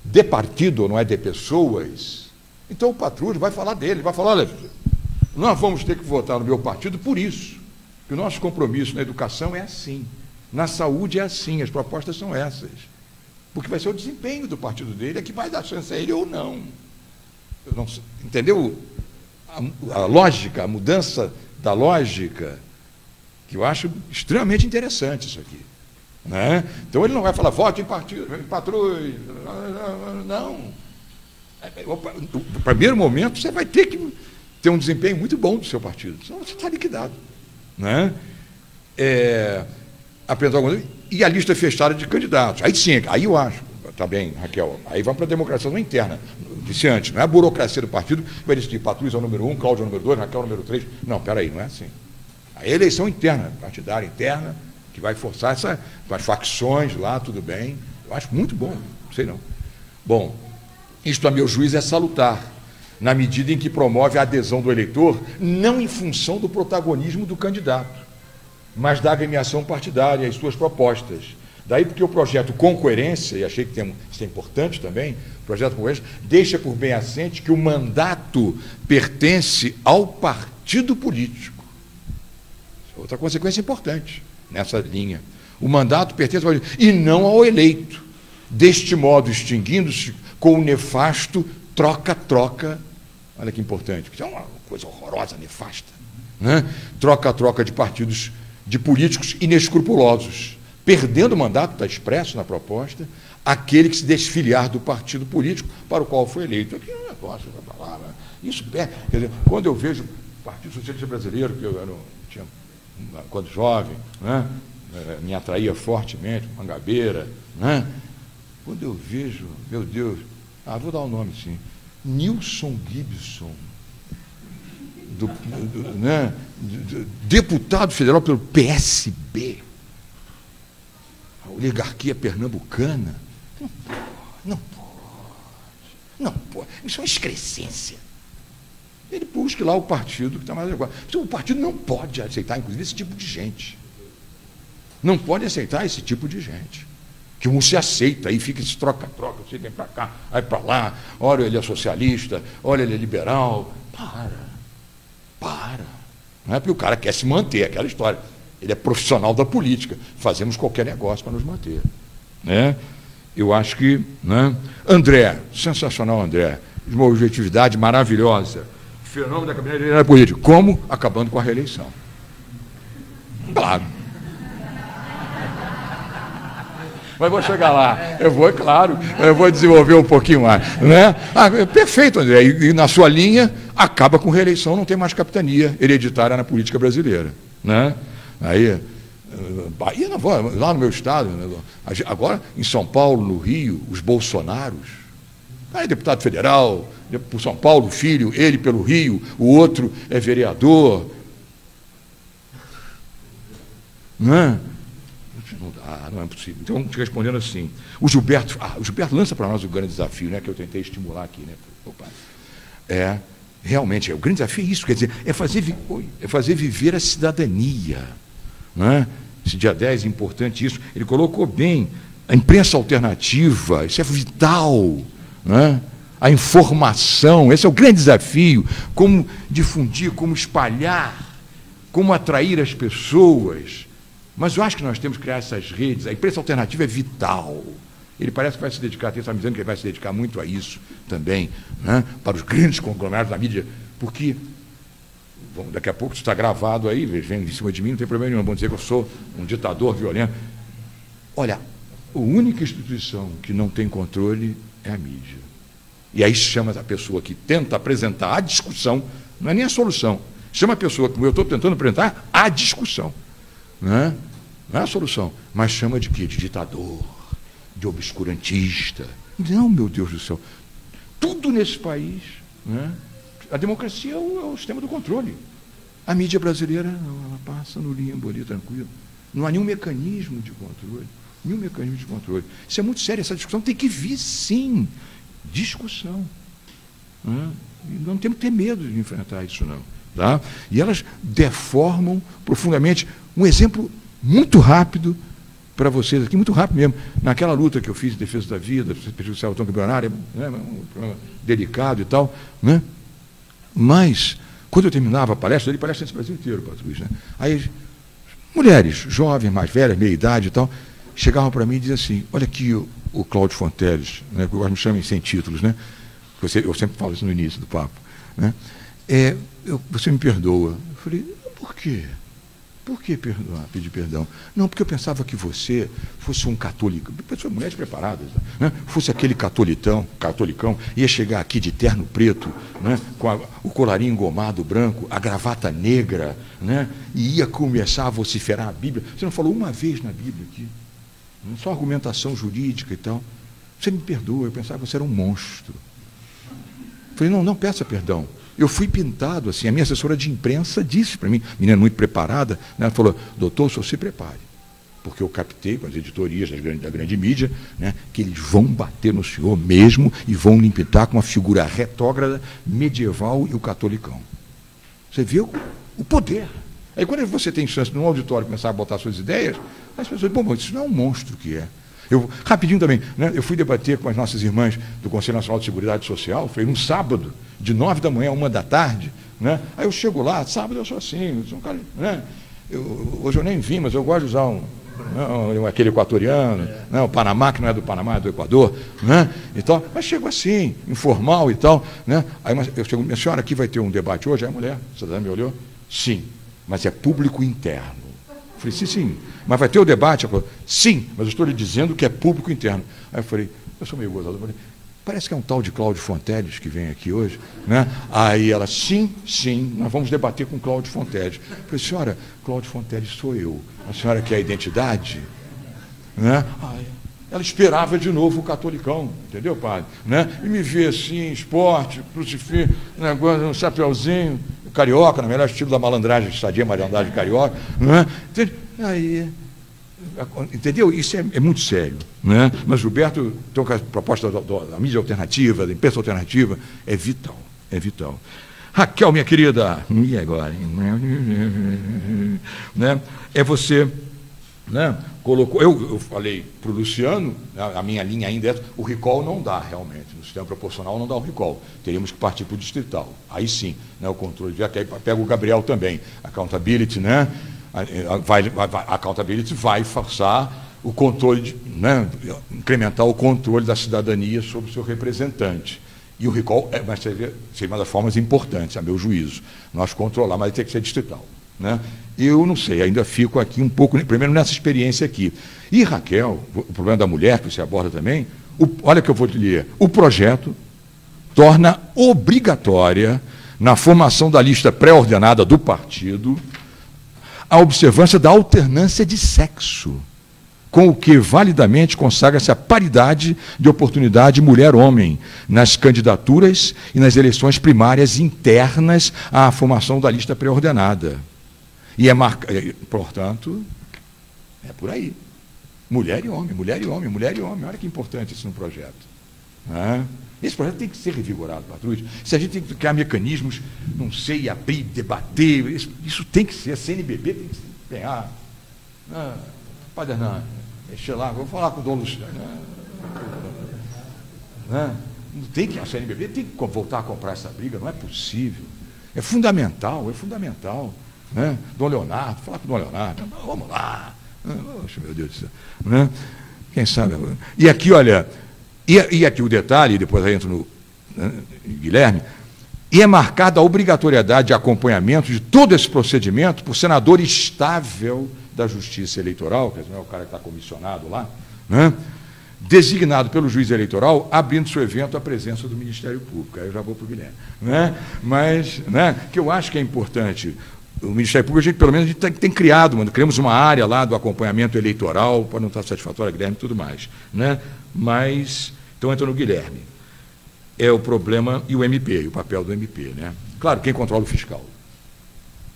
de partido, não é de pessoas, então o patrulho vai falar dele, vai falar, olha, nós vamos ter que votar no meu partido por isso, que o nosso compromisso na educação é assim, na saúde é assim, as propostas são essas, porque vai ser o desempenho do partido dele, é que vai dar chance a ele ou não. Entendeu? A lógica, a mudança da lógica, que eu acho extremamente interessante isso aqui. Né? Então ele não vai falar, vote em partido, em patrulha, não. No primeiro momento você vai ter que ter um desempenho muito bom do seu partido, senão você está liquidado. Né? E a lista fechada de candidatos. Aí sim, aí eu acho, está bem, Raquel, aí vamos para a democratização interna, disse antes, não é a burocracia do partido, vai decidir Patrulha é o número 1, Cláudio é o número 2, Raquel é o número 3. Não, peraí, não é assim. A eleição interna, partidária interna, que vai forçar as facções lá, tudo bem. Eu acho muito bom, não sei não. Bom, isto a meu juízo é salutar, na medida em que promove a adesão do eleitor, não em função do protagonismo do candidato, mas da agremiação partidária e as suas propostas. Daí porque o projeto com coerência, e achei que isso é importante também, o projeto com coerência, deixa por bem assente que o mandato pertence ao partido político. Outra consequência importante nessa linha. O mandato pertence ao partido, e não ao eleito. Deste modo, extinguindo-se com o nefasto troca-troca. Olha que importante, porque isso é uma coisa horrorosa, nefasta. Né? Troca-troca de partidos, de políticos inescrupulosos. Perdendo o mandato, está expresso na proposta, aquele que se desfiliar do partido político para o qual foi eleito. Aqui é um negócio, uma palavra. Isso quer dizer, quando eu vejo o Partido Socialista Brasileiro, que eu tinha, quando jovem, né, me atraía fortemente, Mangabeira, né, quando eu vejo, meu Deus, vou dar o nome sim, Nilson Gibson, deputado federal pelo PSB, a oligarquia pernambucana, não pode, isso é uma excrescência. Ele busca lá o partido que está mais adequado. O partido não pode aceitar, inclusive, esse tipo de gente. Não pode aceitar esse tipo de gente. Que um se aceita, aí fica esse troca-troca, você vem para cá, vai para lá, olha, ele é socialista, olha, ele é liberal. Para. Não é porque o cara quer se manter, aquela história. Ele é profissional da política, fazemos qualquer negócio para nos manter. Né? Eu acho que... Né? André, sensacional, André, de uma objetividade maravilhosa. Fenômeno da cabineira política. Como? Acabando com a reeleição. Claro. Mas vou chegar lá. Eu vou desenvolver um pouquinho mais. Né? Perfeito, André. E na sua linha, acaba com reeleição, não tem mais capitania hereditária na política brasileira. Né? Aí, Bahia, não vou, lá no meu estado, agora em São Paulo, no Rio, os Bolsonaros. Aí, deputado federal, por São Paulo, filho, ele pelo Rio, o outro é vereador. Não dá, não é possível. Então, te respondendo assim, o Gilberto lança para nós o grande desafio, né, que eu tentei estimular aqui, né? Opa. Realmente, o grande desafio é isso, quer dizer, é fazer viver a cidadania. Né? Esse dia 10 é importante isso. Ele colocou bem A imprensa alternativa, isso é vital, né? A informação, esse é o grande desafio, como difundir, como espalhar, como atrair as pessoas. Mas eu acho que nós temos que criar essas redes, a imprensa alternativa é vital. Ele parece que vai se dedicar, tem essa visão que ele vai se dedicar muito a isso também, né? Para os grandes conglomerados da mídia, porque, bom, daqui a pouco isso está gravado aí, vem em cima de mim, não tem problema nenhum, vão dizer que eu sou um ditador violento. Olha, a única instituição que não tem controle é a mídia. E aí chama a pessoa que tenta apresentar a discussão, não é nem a solução, chama a pessoa, como eu estou tentando apresentar, a discussão. Né? Não é a solução, mas chama de quê? De ditador, de obscurantista. Não, meu Deus do céu. Tudo nesse país, né? A democracia é o sistema do controle. A mídia brasileira, ela passa no limbo ali, tranquilo. Não há nenhum mecanismo de controle. Nenhum mecanismo de controle. Isso é muito sério, essa discussão tem que vir, sim. Discussão. Né? E não temos que ter medo de enfrentar isso, não. Tá? E elas deformam profundamente. Um exemplo muito rápido para vocês aqui, muito rápido mesmo. Naquela luta que eu fiz em defesa da vida, perseguição campeonária, né? Um problema delicado e tal, né? Mas, quando eu terminava a palestra, eu dei palestra nesse Brasil inteiro, Patrus, né? Aí, mulheres, jovens, mais velhas, meia idade e tal, chegavam para mim e diziam assim, olha aqui o Cláudio Fonteles, né, que eu me chamem sem títulos, né? Eu sempre falo isso no início do papo, né? Você me perdoa. Eu falei, por quê? Por que perdoar, pedir perdão? Não, porque eu pensava que você fosse um católico, pessoas, mulheres preparadas, né? Fosse aquele catolicão, ia chegar aqui de terno preto, né? Com o colarinho engomado branco, a gravata negra, né? E ia começar a vociferar a Bíblia. Você não falou uma vez na Bíblia aqui, só argumentação jurídica e tal. Você me perdoa, eu pensava que você era um monstro. Eu falei, não peça perdão. Eu fui pintado assim, a minha assessora de imprensa disse para mim, menina muito preparada, né, ela falou, doutor, o senhor se prepare, porque eu captei com as editorias da grande mídia, né, que eles vão bater no senhor mesmo e vão lhe pintar com uma figura retrógrada, medieval e o catolicão. Você viu o poder. Aí quando você tem chance num auditório começar a botar suas ideias, as pessoas dizem, bom, isso não é um monstro que é. Rapidinho também, né, eu fui debater com as nossas irmãs do Conselho Nacional de Seguridade Social, foi num sábado, de 9 da manhã a 1 da tarde, né? Aí eu chego lá, sábado eu sou assim, eu sou um cara, né? Hoje eu nem vim, mas eu gosto de usar aquele equatoriano, né? O Panamá, que não é do Panamá, é do Equador, né? E tal, mas chego assim, informal e tal, né? Aí eu chego, minha senhora, aqui vai ter um debate hoje, aí a mulher, a cidadã me olhou, sim, mas é público interno. Eu falei, sim, mas vai ter o debate? Ela falou, sim, mas eu estou lhe dizendo que é público interno. Aí eu falei, eu sou meio gozador, eu falei, parece que é um tal de Cláudio Fonteles que vem aqui hoje, né? Aí ela, sim, nós vamos debater com Cláudio Fonteles. Eu falei, senhora, Cláudio Fonteles sou eu. A senhora quer a identidade? Né? Ela esperava de novo o catolicão, entendeu, padre? Né? E me vê assim, esporte, crucifixo, negócio, um chapeuzinho, carioca, na melhor estilo da malandragem, sadia malandragem carioca, né? Aí... Entendeu? Isso é muito sério, né? Mas Gilberto, então, a proposta da mídia alternativa, da imprensa alternativa, é vital, é vital. Raquel, minha querida, e agora? Né? É você, né? Colocou, eu falei para o Luciano, a minha linha ainda é, o recall não dá realmente, no sistema proporcional não dá o recall, teríamos que partir para o distrital, aí sim, né? O controle, já pega o Gabriel também, accountability, né? A accountability vai forçar o controle, né, incrementar o controle da cidadania sobre o seu representante. E o recall vai ser uma das formas importantes, a meu juízo. Nós controlar, mas tem que ser distrital. Né? Eu não sei, ainda fico aqui um pouco, primeiro nessa experiência aqui. E, Raquel, o problema da mulher, que você aborda também, olha que eu vou te ler, o projeto torna obrigatória, na formação da lista pré-ordenada do partido, a observância da alternância de sexo, com o que validamente consagra-se a paridade de oportunidade mulher-homem nas candidaturas e nas eleições primárias internas à formação da lista pré-ordenada. E portanto, é por aí. Mulher e homem, mulher e homem, mulher e homem. Olha que importante isso no projeto. Esse projeto tem que ser revigorado, Patrus. Se a gente tem que criar mecanismos, não sei, abrir, debater, isso tem que ser, a CNBB tem que se empenhar. Padre Hernani, mexer lá, vou falar com o Dom Luciano. Né? Não tem que, a CNBB tem que voltar a comprar essa briga, não é possível. É fundamental, é fundamental. Né? Dom Leonardo, falar com o Dom Leonardo, vamos lá. Poxa, meu Deus do céu. Né? Quem sabe agora. E aqui, olha, e aqui o detalhe, depois eu entro no Guilherme, e é marcada a obrigatoriedade de acompanhamento de todo esse procedimento por senador estável da Justiça Eleitoral, que não é o cara que está comissionado lá, né? Designado pelo juiz eleitoral, abrindo seu evento à presença do Ministério Público. Aí eu já vou para o Guilherme. Né? Mas, né, que eu acho que é importante, o Ministério Público, a gente, pelo menos, a gente tem criado, criamos uma área lá do acompanhamento eleitoral, pode não estar satisfatória, Guilherme, e tudo mais. Né? Mas, então entra no Guilherme. É o problema e o MP, o papel do MP. Né? Claro, quem controla o fiscal.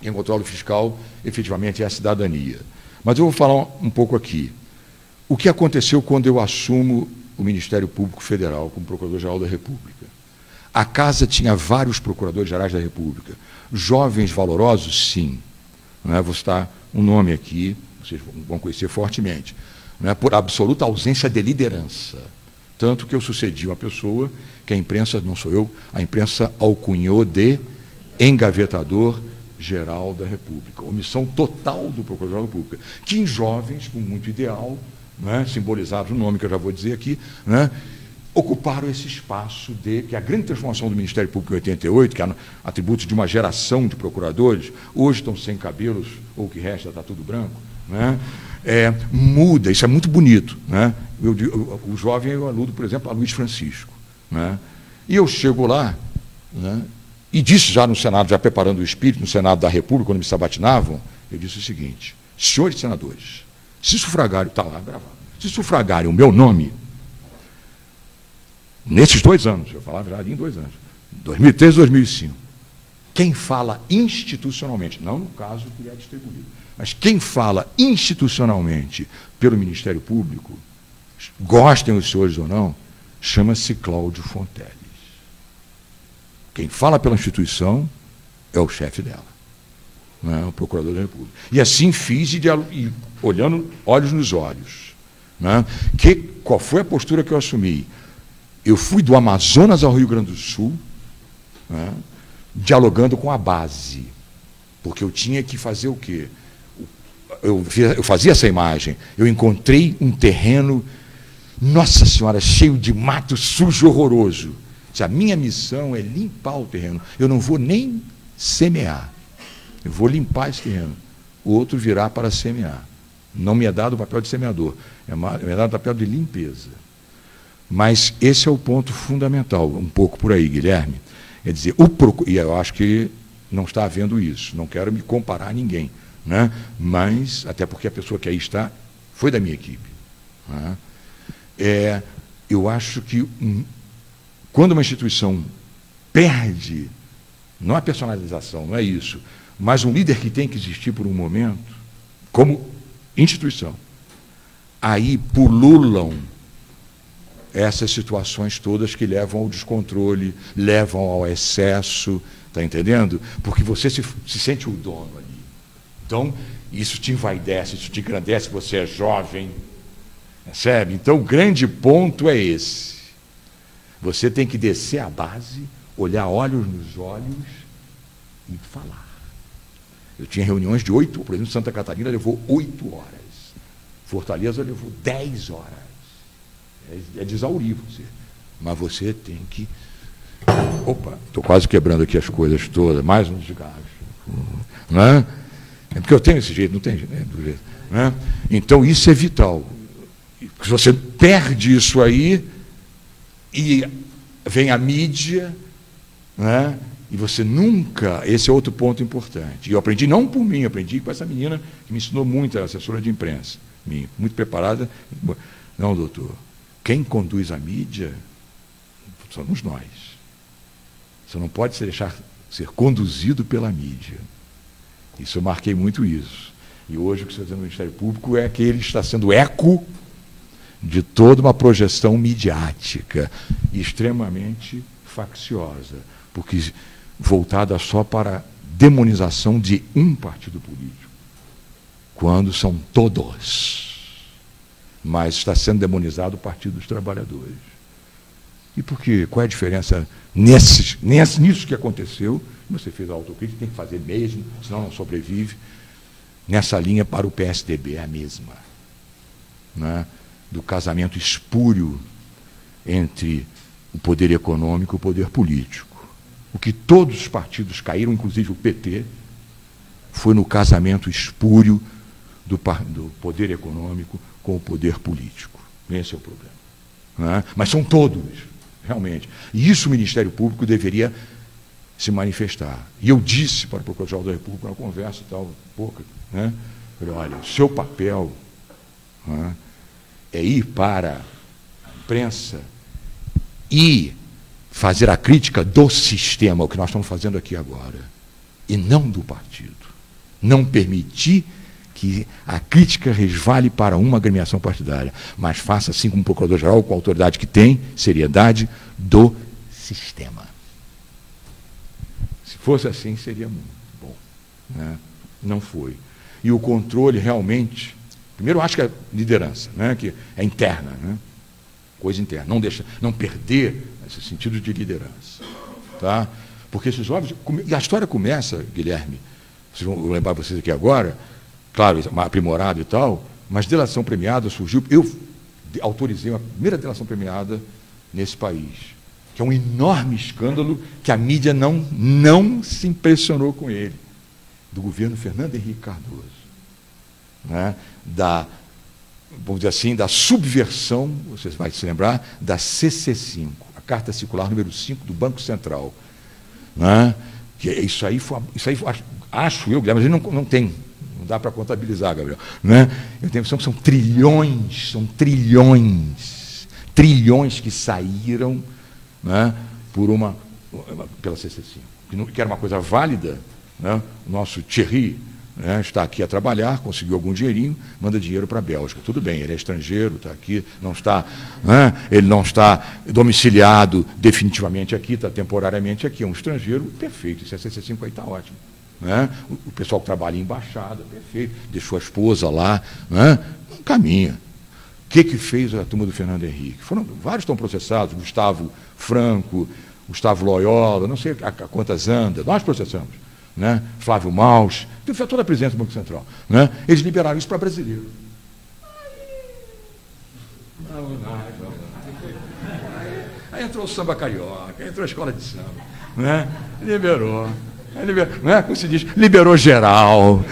Quem controla o fiscal, efetivamente, é a cidadania. Mas eu vou falar um pouco aqui. O que aconteceu quando eu assumo o Ministério Público Federal como Procurador-Geral da República? A Casa tinha vários Procuradores-Gerais da República. Jovens valorosos, sim. Não é? Vou citar um nome aqui, vocês vão conhecer fortemente. Não é? Por absoluta ausência de liderança. Tanto que eu sucedi uma pessoa que a imprensa, não sou eu, a imprensa alcunhou de engavetador-geral da República. Omissão total do Procurador-Geral da República. Que em jovens, com muito ideal, né, simbolizados no nome que eu já vou dizer aqui, né, ocuparam esse espaço de que a grande transformação do Ministério Público em 88, que é atributos de uma geração de procuradores, hoje estão sem cabelos, ou o que resta está tudo branco, né, muda, isso é muito bonito. Né, o jovem eu aludo, por exemplo, a Luiz Francisco. Né, e eu chego lá, né, e disse já no Senado, já preparando o espírito, no Senado da República, quando me sabatinavam, eu disse o seguinte: senhores senadores, se sufragarem, está lá gravado, se sufragarem o meu nome, nesses 2 anos, eu falava já ali em 2 anos, 2003 e 2005, quem fala institucionalmente, não no caso que é distribuído, mas quem fala institucionalmente pelo Ministério Público, gostem os senhores ou não, chama-se Cláudio Fonteles. Quem fala pela instituição é o chefe dela. Né, o Procurador da República. E assim fiz, e olhando olhos nos olhos. Né, qual foi a postura que eu assumi? Eu fui do Amazonas ao Rio Grande do Sul, né, dialogando com a base, porque eu tinha que fazer o quê? Eu fazia essa imagem, eu encontrei um terreno, Nossa Senhora, cheio de mato, sujo, horroroso. A minha missão é limpar o terreno, eu não vou nem semear. Eu vou limpar esse terreno. O outro virá para semear. Não me é dado o papel de semeador, me é dado o papel de limpeza. Mas esse é o ponto fundamental, um pouco por aí, Guilherme. É dizer, e eu acho que não está havendo isso, não quero me comparar a ninguém, né? Mas, até porque a pessoa que aí está foi da minha equipe. Né? Eu acho que quando uma instituição perde, não a personalização, não é isso, mas um líder que tem que existir por um momento, como instituição, aí pululam essas situações todas que levam ao descontrole, levam ao excesso, está entendendo? Porque você se sente o dono ali. Então, isso te envaidece, isso te engrandece, você é jovem, percebe? Então, o grande ponto é esse. Você tem que descer à base, olhar olhos nos olhos e falar. Eu tinha reuniões de 8, por exemplo, Santa Catarina levou 8 horas. Fortaleza levou 10 horas. É de exaurir você. Mas você tem que... Opa, estou quase quebrando aqui as coisas todas, mais um desgaste. Não é? É porque eu tenho esse jeito, não tem jeito. Não é? Então, isso é vital. Se você perde isso aí, e vem a mídia, né? E você nunca... Esse é outro ponto importante. E eu aprendi, não por mim, eu aprendi com essa menina que me ensinou muito, a assessora de imprensa, muito preparada. Não, doutor, quem conduz a mídia somos nós. Você não pode se deixar ser conduzido pela mídia. Isso eu marquei muito isso. E hoje o que você está fazendo no Ministério Público é que ele está sendo eco de toda uma projeção midiática extremamente facciosa, porque voltada só para a demonização de um partido político, quando são todos. mas está sendo demonizado o Partido dos Trabalhadores. E por quê? Qual é a diferença nisso que aconteceu? Você fez a autocrítica, tem que fazer mesmo, senão não sobrevive. Nessa linha, para o PSDB é a mesma, né? Do casamento espúrio entre o poder econômico e o poder político. O que todos os partidos caíram, inclusive o PT, foi no casamento espúrio do poder econômico com o poder político. Esse é o problema, né? Mas são todos, realmente. E isso o Ministério Público deveria se manifestar. E eu disse para o Procurador-Geral da República, na conversa e tal, pouca, né? Falei, olha, o seu papel, né, é ir para a imprensa e fazer a crítica do sistema, o que nós estamos fazendo aqui agora, e não do partido. Não permitir que a crítica resvale para uma agremiação partidária, mas faça assim como o Procurador-Geral, com a autoridade que tem, seriedade, do sistema. Se fosse assim, seria muito bom, né? Não foi. E o controle realmente, primeiro eu acho que é liderança, né? Que é interna, né? Coisa interna, não perder esse sentido de liderança, tá? Porque esses jovens, e a história começa, Guilherme, vou lembrar vocês aqui agora, claro, aprimorado e tal, mas delação premiada surgiu, eu autorizei a primeira delação premiada nesse país, que é um enorme escândalo que a mídia não se impressionou com ele, do governo Fernando Henrique Cardoso, né? Vamos dizer assim, da subversão, vocês vão se lembrar, da CC5, a Carta Circular número 5 do Banco Central, né? Que isso aí acho eu, Guilherme, mas não tem, não dá para contabilizar, Gabriel, né? Eu tenho a impressão que são trilhões que saíram, né, pela CC5, que era uma coisa válida, né? O nosso Thierry, né, está aqui a trabalhar, conseguiu algum dinheirinho, manda dinheiro para a Bélgica. Tudo bem, ele é estrangeiro, está aqui, não está, né, ele não está domiciliado definitivamente aqui, está temporariamente aqui, é um estrangeiro, perfeito, esse CC5 aí está ótimo, né? O pessoal que trabalha em embaixada, perfeito, deixou a esposa lá, né? Caminha. O que fez a turma do Fernando Henrique? Vários estão processados, Gustavo Franco, Gustavo Loyola, não sei a quantas anda, nós processamos, né? Flávio Maus, toda a presidência do Banco Central, né? Eles liberaram isso para brasileiro. Aí entrou o samba carioca, entrou a escola de samba, né? Liberou, né? Como se diz, liberou geral,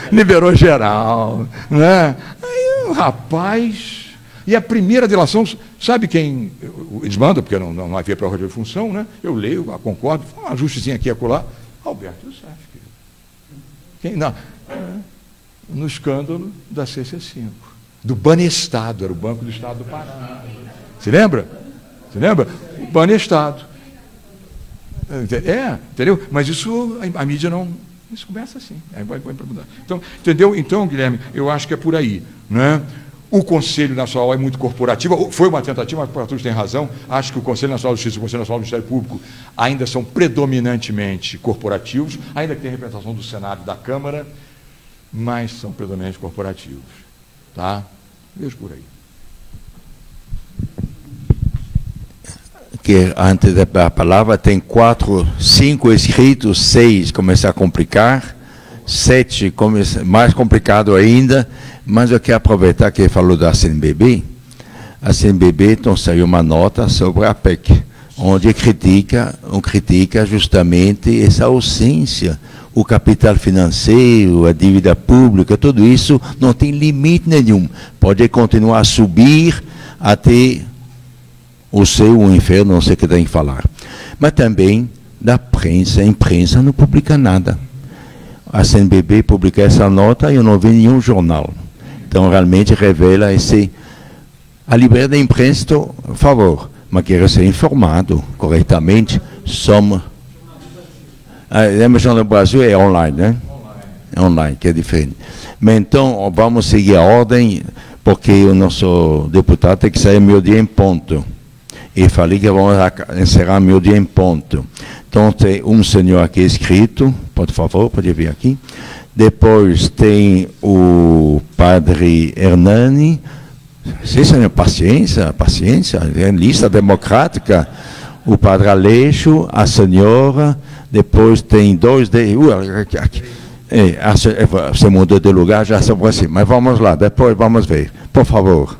né? Aí o rapaz, e a primeira delação, sabe quem eles mandam, porque não havia prova de função, né? Eu leio, concordo, um ajustezinho aqui e acolá, Alberto Youssef. No escândalo da CC5, do Banestado, era o Banco do Estado do Pará. Se lembra? O Banestado. Entendeu? Mas isso, a mídia não... Isso começa assim, aí vai para mudar. Então, entendeu? Então, Guilherme, eu acho que é por aí, né? O Conselho Nacional é muito corporativo, foi uma tentativa, mas o Arthur tem razão, acho que o Conselho Nacional de Justiça e o Conselho Nacional do Ministério Público ainda são predominantemente corporativos, ainda que tenha representação do Senado e da Câmara, mas são predominantemente corporativos. Tá? Vejo por aí. Que antes da palavra tem 4, 5 escritos, 6 começa a complicar, 7 mais complicado ainda. Mas eu quero aproveitar que ele falou da CNBB. A CNBB então saiu uma nota sobre a PEC, onde critica justamente essa ausência, o capital financeiro, a dívida pública, tudo isso não tem limite nenhum. Pode continuar a subir até o céu, o inferno, não sei o que tem que falar. Mas também da prensa, a imprensa não publica nada. A CNBB publica essa nota e eu não vi nenhum jornal. Então, realmente revela a liberdade da imprensa, por favor, mas quero ser informado corretamente. A emissão do Brasil é online, né? É online, que é diferente. Mas então, vamos seguir a ordem, porque o nosso deputado tem que sair meio-dia em ponto. E falei que vamos encerrar meio-dia em ponto. Então, tem um senhor aqui escrito, por favor, pode vir aqui. Depois tem o padre Hernani, Sim, senhor, paciência, paciência. É lista democrática. O padre Aleixo, a senhora, depois tem dois... Você mudou de lugar, já se aproxima. Mas vamos lá, depois vamos ver. Por favor.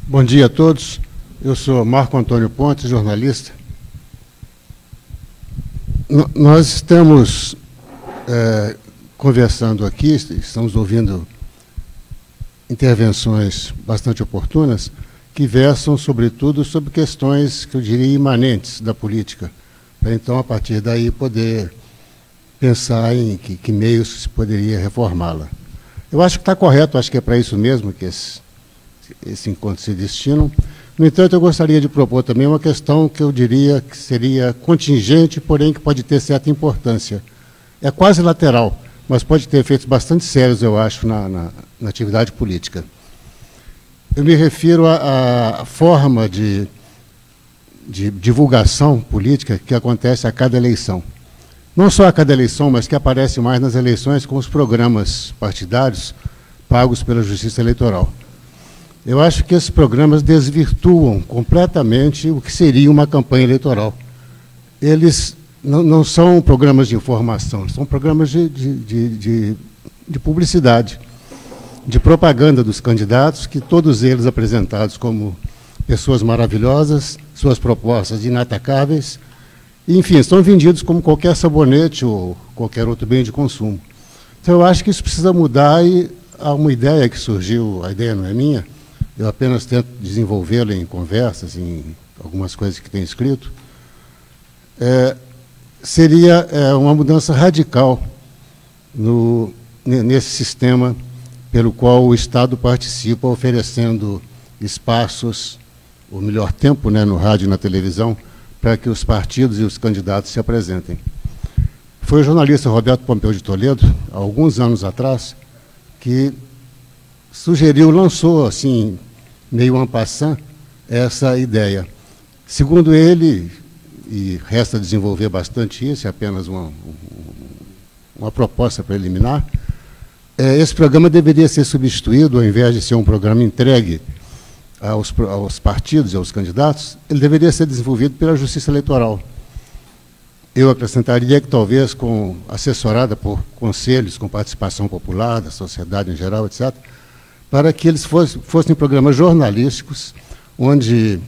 Bom dia a todos. Eu sou Marco Antônio Pontes, jornalista. Nós estamos conversando aqui, estamos ouvindo intervenções bastante oportunas que versam, sobretudo, sobre questões que eu diria imanentes da política, para então, a partir daí, poder pensar em que meios se poderia reformá-la. Eu acho que está correto, acho que é para isso mesmo que esse encontro se destinam. No entanto, eu gostaria de propor também uma questão que eu diria que seria contingente, porém que pode ter certa importância. É quase lateral, mas pode ter efeitos bastante sérios, eu acho, na atividade política. Eu me refiro à forma de divulgação política que acontece a cada eleição. Não só a cada eleição, mas que aparece mais nas eleições com os programas partidários pagos pela Justiça Eleitoral. Eu acho que esses programas desvirtuam completamente o que seria uma campanha eleitoral. Eles não são programas de informação, são programas de publicidade, de propaganda dos candidatos, que todos eles apresentados como pessoas maravilhosas, suas propostas inatacáveis, e, enfim, são vendidos como qualquer sabonete ou qualquer outro bem de consumo. Então, eu acho que isso precisa mudar, e há uma ideia que surgiu, a ideia não é minha, eu apenas tento desenvolvê-la em conversas, em algumas coisas que tenho escrito, seria uma mudança radical nesse sistema pelo qual o Estado participa, oferecendo espaços, ou melhor, tempo, né, no rádio e na televisão, para que os partidos e os candidatos se apresentem. Foi o jornalista Roberto Pompeu de Toledo, há alguns anos atrás, que sugeriu, lançou, assim, meio en passant, essa ideia. Segundo ele, e resta desenvolver bastante isso, é apenas uma proposta preliminar, esse programa deveria ser substituído, ao invés de ser um programa entregue aos partidos e aos candidatos, ele deveria ser desenvolvido pela Justiça Eleitoral. Eu acrescentaria que talvez assessorada por conselhos com participação popular, da sociedade em geral, etc., para que eles fossem programas jornalísticos, onde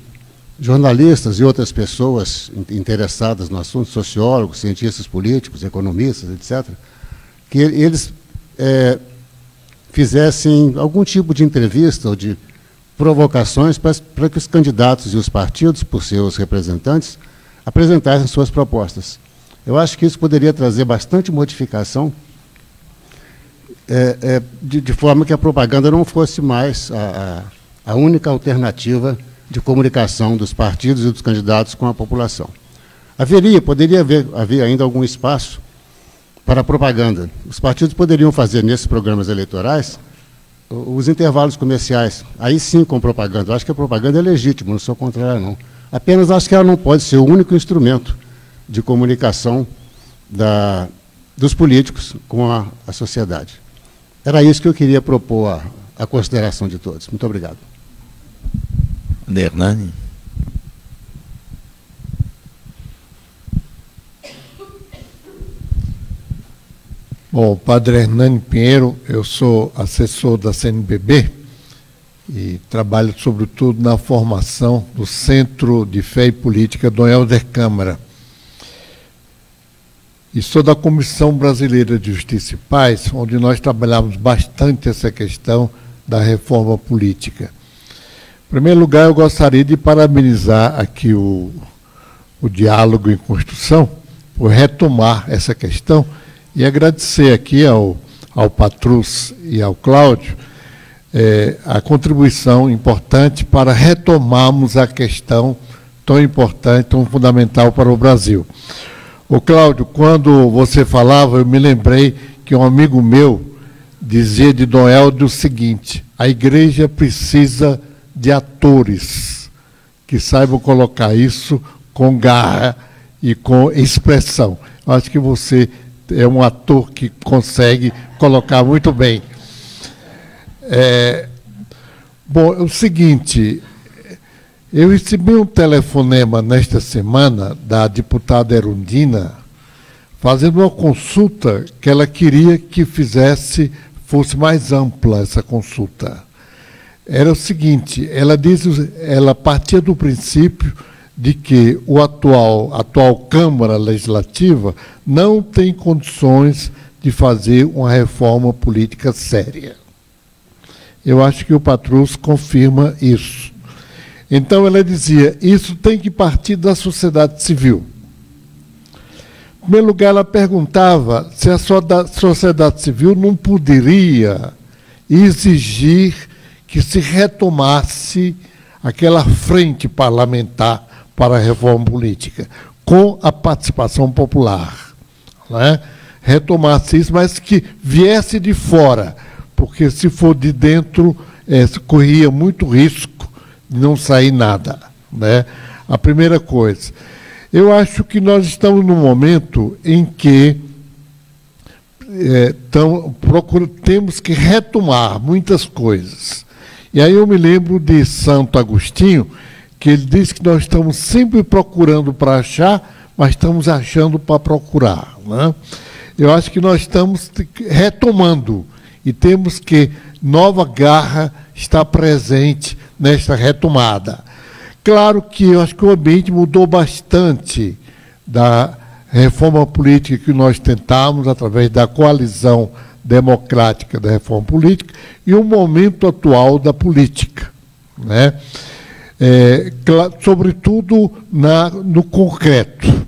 jornalistas e outras pessoas interessadas no assunto, sociólogos, cientistas políticos, economistas, etc., que eles fizessem algum tipo de entrevista ou de provocações para que os candidatos e os partidos, por seus representantes, apresentassem suas propostas. Eu acho que isso poderia trazer bastante modificação, de forma que a propaganda não fosse mais a única alternativa de comunicação dos partidos e dos candidatos com a população. Poderia haver ainda algum espaço para a propaganda. Os partidos poderiam fazer, nesses programas eleitorais, os intervalos comerciais, aí sim com propaganda. Eu acho que a propaganda é legítima, não sou contrário, não. Apenas acho que ela não pode ser o único instrumento de comunicação dos políticos com a sociedade. Era isso que eu queria propor à consideração de todos. Muito obrigado. Hernani. Bom, Padre Hernani Pinheiro, eu sou assessor da CNBB e trabalho sobretudo na formação do Centro de Fé e Política Dom Helder Câmara. E sou da Comissão Brasileira de Justiça e Paz, onde nós trabalhamos bastante essa questão da reforma política. Em primeiro lugar, eu gostaria de parabenizar aqui o Diálogo em Construção por retomar essa questão e agradecer aqui ao Patrus e ao Cláudio a contribuição importante para retomarmos a questão tão importante, tão fundamental para o Brasil. Ô Cláudio, quando você falava, eu me lembrei que um amigo meu dizia de Dom Helder o seguinte: a igreja precisa de atores que saibam colocar isso com garra e com expressão. Eu acho que você é um ator que consegue colocar muito bem. Bom, é o seguinte, eu recebi um telefonema nesta semana da deputada Erundina, fazendo uma consulta que ela queria que fosse mais ampla essa consulta. Era o seguinte, ela partia do princípio de que a atual Câmara Legislativa não tem condições de fazer uma reforma política séria. Eu acho que o Patrus confirma isso. Então, ela dizia, isso tem que partir da sociedade civil. Em primeiro lugar, ela perguntava se a sociedade civil não poderia exigir que se retomasse aquela frente parlamentar para a reforma política, com a participação popular. Né? Retomasse isso, mas que viesse de fora, porque se for de dentro, corria muito risco de não sair nada. Né? A primeira coisa. Eu acho que nós estamos num momento em que temos que retomar muitas coisas. E aí eu me lembro de Santo Agostinho, que ele diz que nós estamos sempre procurando para achar, mas estamos achando para procurar. Né? Eu acho que nós estamos retomando e temos que nova garra estar presente nesta retomada. Claro que eu acho que o ambiente mudou bastante da reforma política que nós tentamos através da coalizão democrática da reforma política e o momento atual da política, né? Sobretudo no concreto.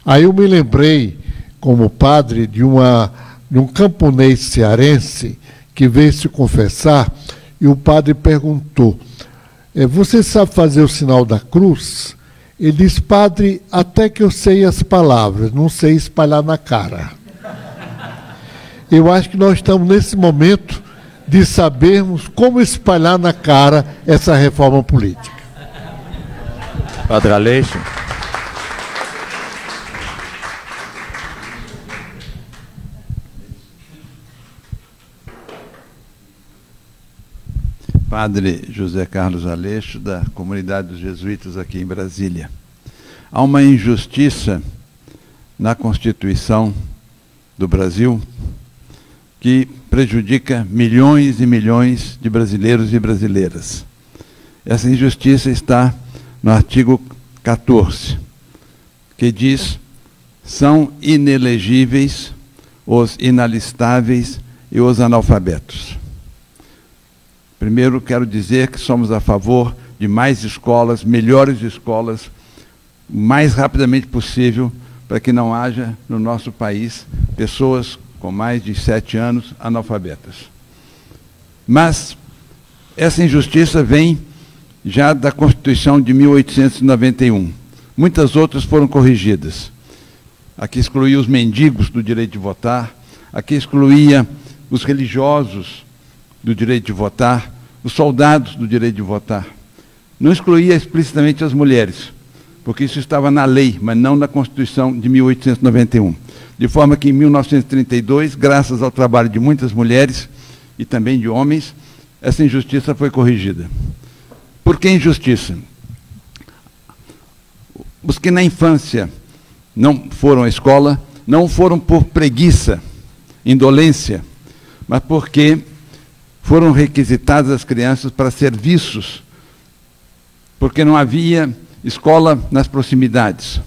Aí eu me lembrei, como padre, de um camponês cearense que veio se confessar e o padre perguntou, você sabe fazer o sinal da cruz? Ele disse, padre, até que eu sei as palavras, não sei espalhar na cara. Eu acho que nós estamos nesse momento de sabermos como espalhar na cara essa reforma política. Padre Aleixo. Padre José Carlos Aleixo, da comunidade dos jesuítas aqui em Brasília. Há uma injustiça na Constituição do Brasil que prejudica milhões e milhões de brasileiros e brasileiras. Essa injustiça está no artigo 14, que diz: são inelegíveis os inalistáveis e os analfabetos. Primeiro, quero dizer que somos a favor de mais escolas, melhores escolas, o mais rapidamente possível, para que não haja no nosso país pessoas com mais de 7 anos analfabetas. Mas essa injustiça vem já da Constituição de 1891. Muitas outras foram corrigidas. Aqui excluía os mendigos do direito de votar, aqui excluía os religiosos do direito de votar, os soldados do direito de votar. Não excluía explicitamente as mulheres, porque isso estava na lei, mas não na Constituição de 1891. De forma que, em 1932, graças ao trabalho de muitas mulheres e também de homens, essa injustiça foi corrigida. Por que injustiça? Os que na infância não foram à escola, não foram por preguiça, indolência, mas porque foram requisitadas as crianças para serviços, porque não havia escola nas proximidades.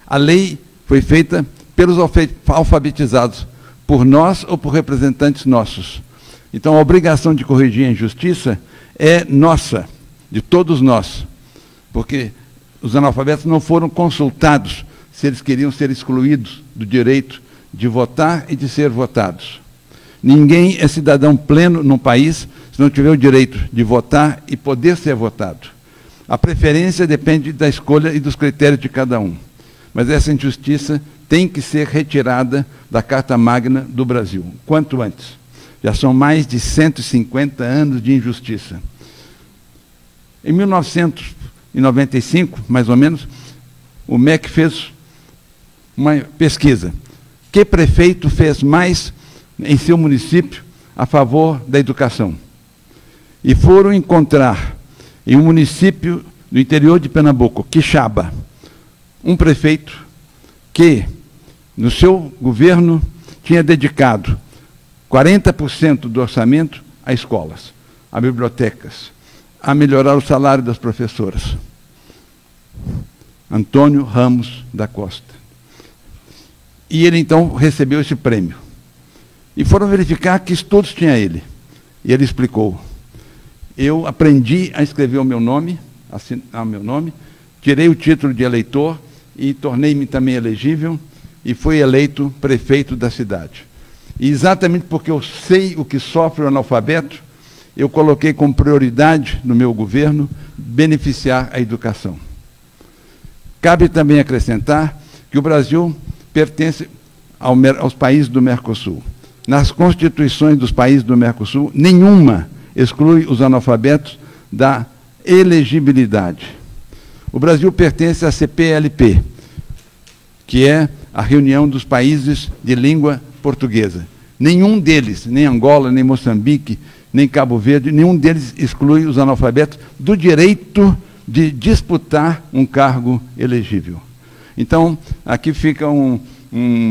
A lei foi feita pelos alfabetizados, por nós ou por representantes nossos. Então, a obrigação de corrigir a injustiça é nossa, de todos nós, porque os analfabetos não foram consultados se eles queriam ser excluídos do direito de votar e de ser votados. Ninguém é cidadão pleno num país se não tiver o direito de votar e poder ser votado. A preferência depende da escolha e dos critérios de cada um. Mas essa injustiça tem que ser retirada da Carta Magna do Brasil, quanto antes. Já são mais de 150 anos de injustiça. Em 1995, mais ou menos, o MEC fez uma pesquisa. Que prefeito fez mais em seu município a favor da educação? E foram encontrar em um município do interior de Pernambuco, Quixaba, um prefeito que, no seu governo, tinha dedicado 40% do orçamento a escolas, a bibliotecas, a melhorar o salário das professoras. Antônio Ramos da Costa. E ele, então, recebeu esse prêmio. E foram verificar que estudos tinha ele. E ele explicou: eu aprendi a escrever o meu nome, assinar o meu nome, tirei o título de eleitor e tornei-me também elegível e fui eleito prefeito da cidade. E exatamente porque eu sei o que sofre o analfabeto, eu coloquei como prioridade no meu governo beneficiar a educação. Cabe também acrescentar que o Brasil pertence aos países do Mercosul. Nas constituições dos países do Mercosul, nenhuma exclui os analfabetos da elegibilidade. O Brasil pertence à CPLP, que é a reunião dos países de língua portuguesa. Nenhum deles, nem Angola, nem Moçambique, nem Cabo Verde, nenhum deles exclui os analfabetos do direito de disputar um cargo elegível. Então, aqui fica um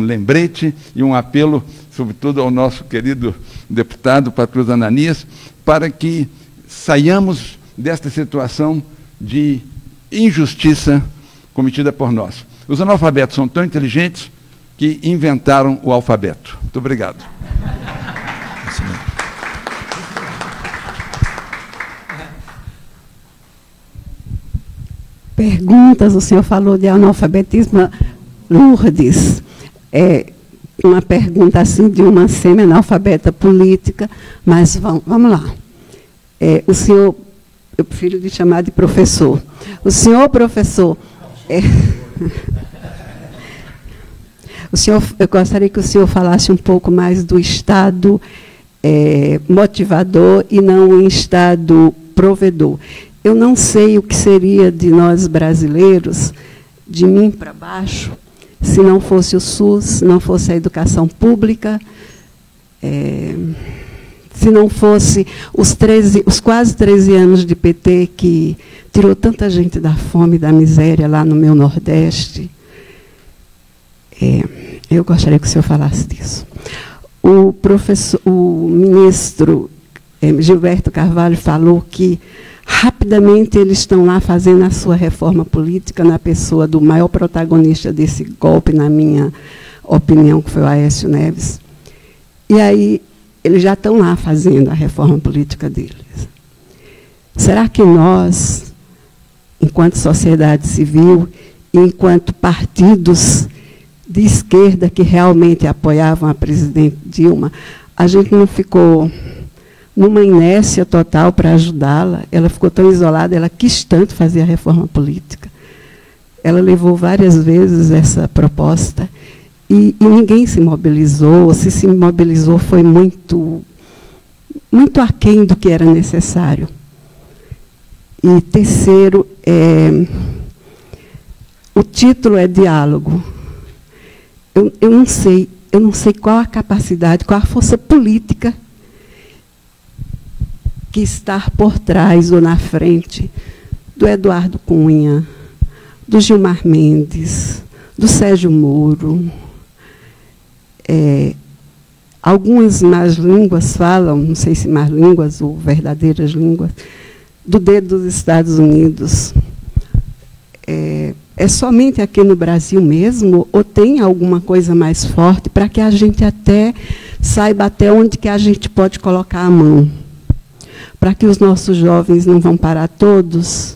lembrete e um apelo, sobretudo ao nosso querido deputado Patrus Ananias, para que saiamos desta situação de injustiça cometida por nós. Os analfabetos são tão inteligentes que inventaram o alfabeto. Muito obrigado. Perguntas, o senhor falou de analfabetismo. Lourdes, uma pergunta assim de uma semi-analfabeta política, mas vamos lá. O senhor, eu prefiro lhe chamar de professor. O senhor, professor, eu gostaria que o senhor falasse um pouco mais do Estado motivador e não um Estado provedor. Eu não sei o que seria de nós brasileiros, de mim para baixo, se não fosse o SUS, se não fosse a educação pública, se não fosse os quase 13 anos de PT que tirou tanta gente da fome e da miséria lá no meu Nordeste. Eu gostaria que o senhor falasse disso. O ministro Gilberto Carvalho falou que rapidamente eles estão lá fazendo a sua reforma política na pessoa do maior protagonista desse golpe, na minha opinião, que foi o Aécio Neves. E aí eles já estão lá fazendo a reforma política deles. Será que nós, enquanto sociedade civil, enquanto partidos de esquerda que realmente apoiavam a presidente Dilma, a gente não ficou numa inércia total para ajudá-la? Ela ficou tão isolada, ela quis tanto fazer a reforma política. Ela levou várias vezes essa proposta e ninguém se mobilizou. Se mobilizou, foi muito aquém do que era necessário. E terceiro, o título é diálogo. Eu não sei qual a capacidade, qual a força política que está por trás ou na frente do Eduardo Cunha, do Gilmar Mendes, do Sérgio Moro. Algumas más línguas falam, não sei se más línguas ou verdadeiras línguas, do dedo dos Estados Unidos. É somente aqui no Brasil mesmo, ou tem alguma coisa mais forte para que a gente até saiba até onde que a gente pode colocar a mão? Para que os nossos jovens não vão parar todos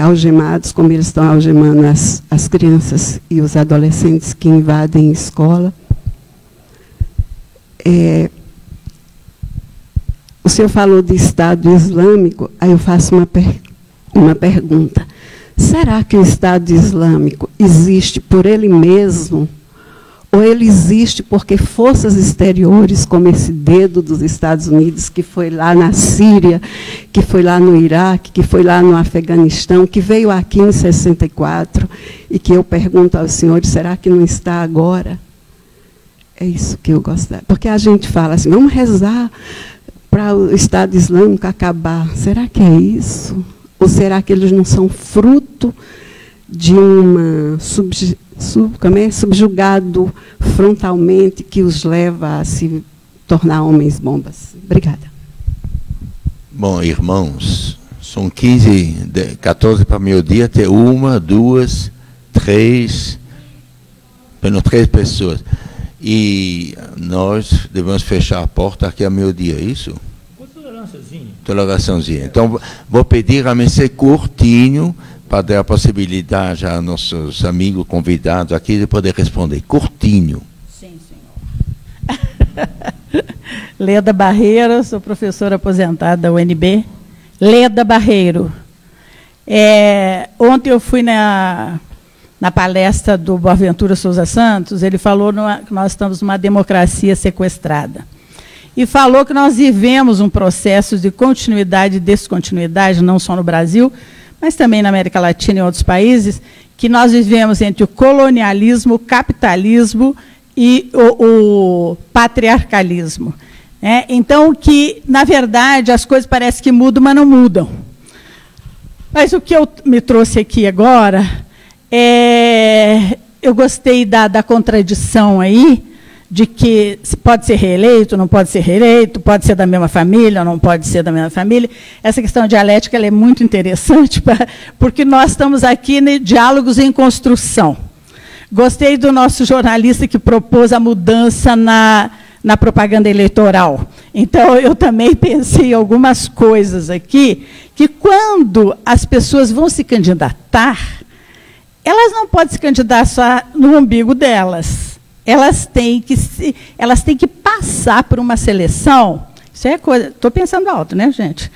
algemados, como eles estão algemando as crianças e os adolescentes que invadem a escola. O senhor falou de Estado Islâmico, aí eu faço uma pergunta. Será que o Estado Islâmico existe por ele mesmo? Ou ele existe porque forças exteriores, como esse dedo dos Estados Unidos, que foi lá na Síria, que foi lá no Iraque, que foi lá no Afeganistão, que veio aqui em 64, e que eu pergunto aos senhores, será que não está agora? É isso que eu gostaria. Porque a gente fala assim, vamos rezar para o Estado Islâmico acabar. Será que é isso? Ou será que eles não são fruto de uma subjugado frontalmente que os leva a se tornar homens bombas? Obrigada. Bom, irmãos, são 14 para meio-dia, tem 1, 2, 3, pelo 3 pessoas. E nós devemos fechar a porta aqui a meio-dia, é isso? Tolerânciazinha. Então, vou pedir a ser curtinho, para dar a possibilidade a nossos amigos convidados aqui de poder responder. Curtinho. Sim, senhor. Leda Barreiro, sou professora aposentada da UNB. Leda Barreiro. Ontem eu fui na palestra do Boaventura Souza Santos, ele falou que nós estamos numa democracia sequestrada. E falou que nós vivemos um processo de continuidade e descontinuidade, não só no Brasil, mas também na América Latina e em outros países, que nós vivemos entre o colonialismo, o capitalismo e o patriarcalismo. Então, que, na verdade, as coisas parecem que mudam, mas não mudam. Mas o que eu me trouxe aqui agora, eu gostei da contradição aí, de que pode ser reeleito, não pode ser reeleito, pode ser da mesma família, não pode ser da mesma família. Essa questão dialética ela é muito interessante, porque nós estamos aqui em diálogos em construção. Gostei do nosso jornalista que propôs a mudança na propaganda eleitoral. Então, eu também pensei em algumas coisas aqui, que quando as pessoas vão se candidatar, elas não podem se candidatar só no umbigo delas. Elas têm que passar por uma seleção, isso é coisa, estou pensando alto, né, gente?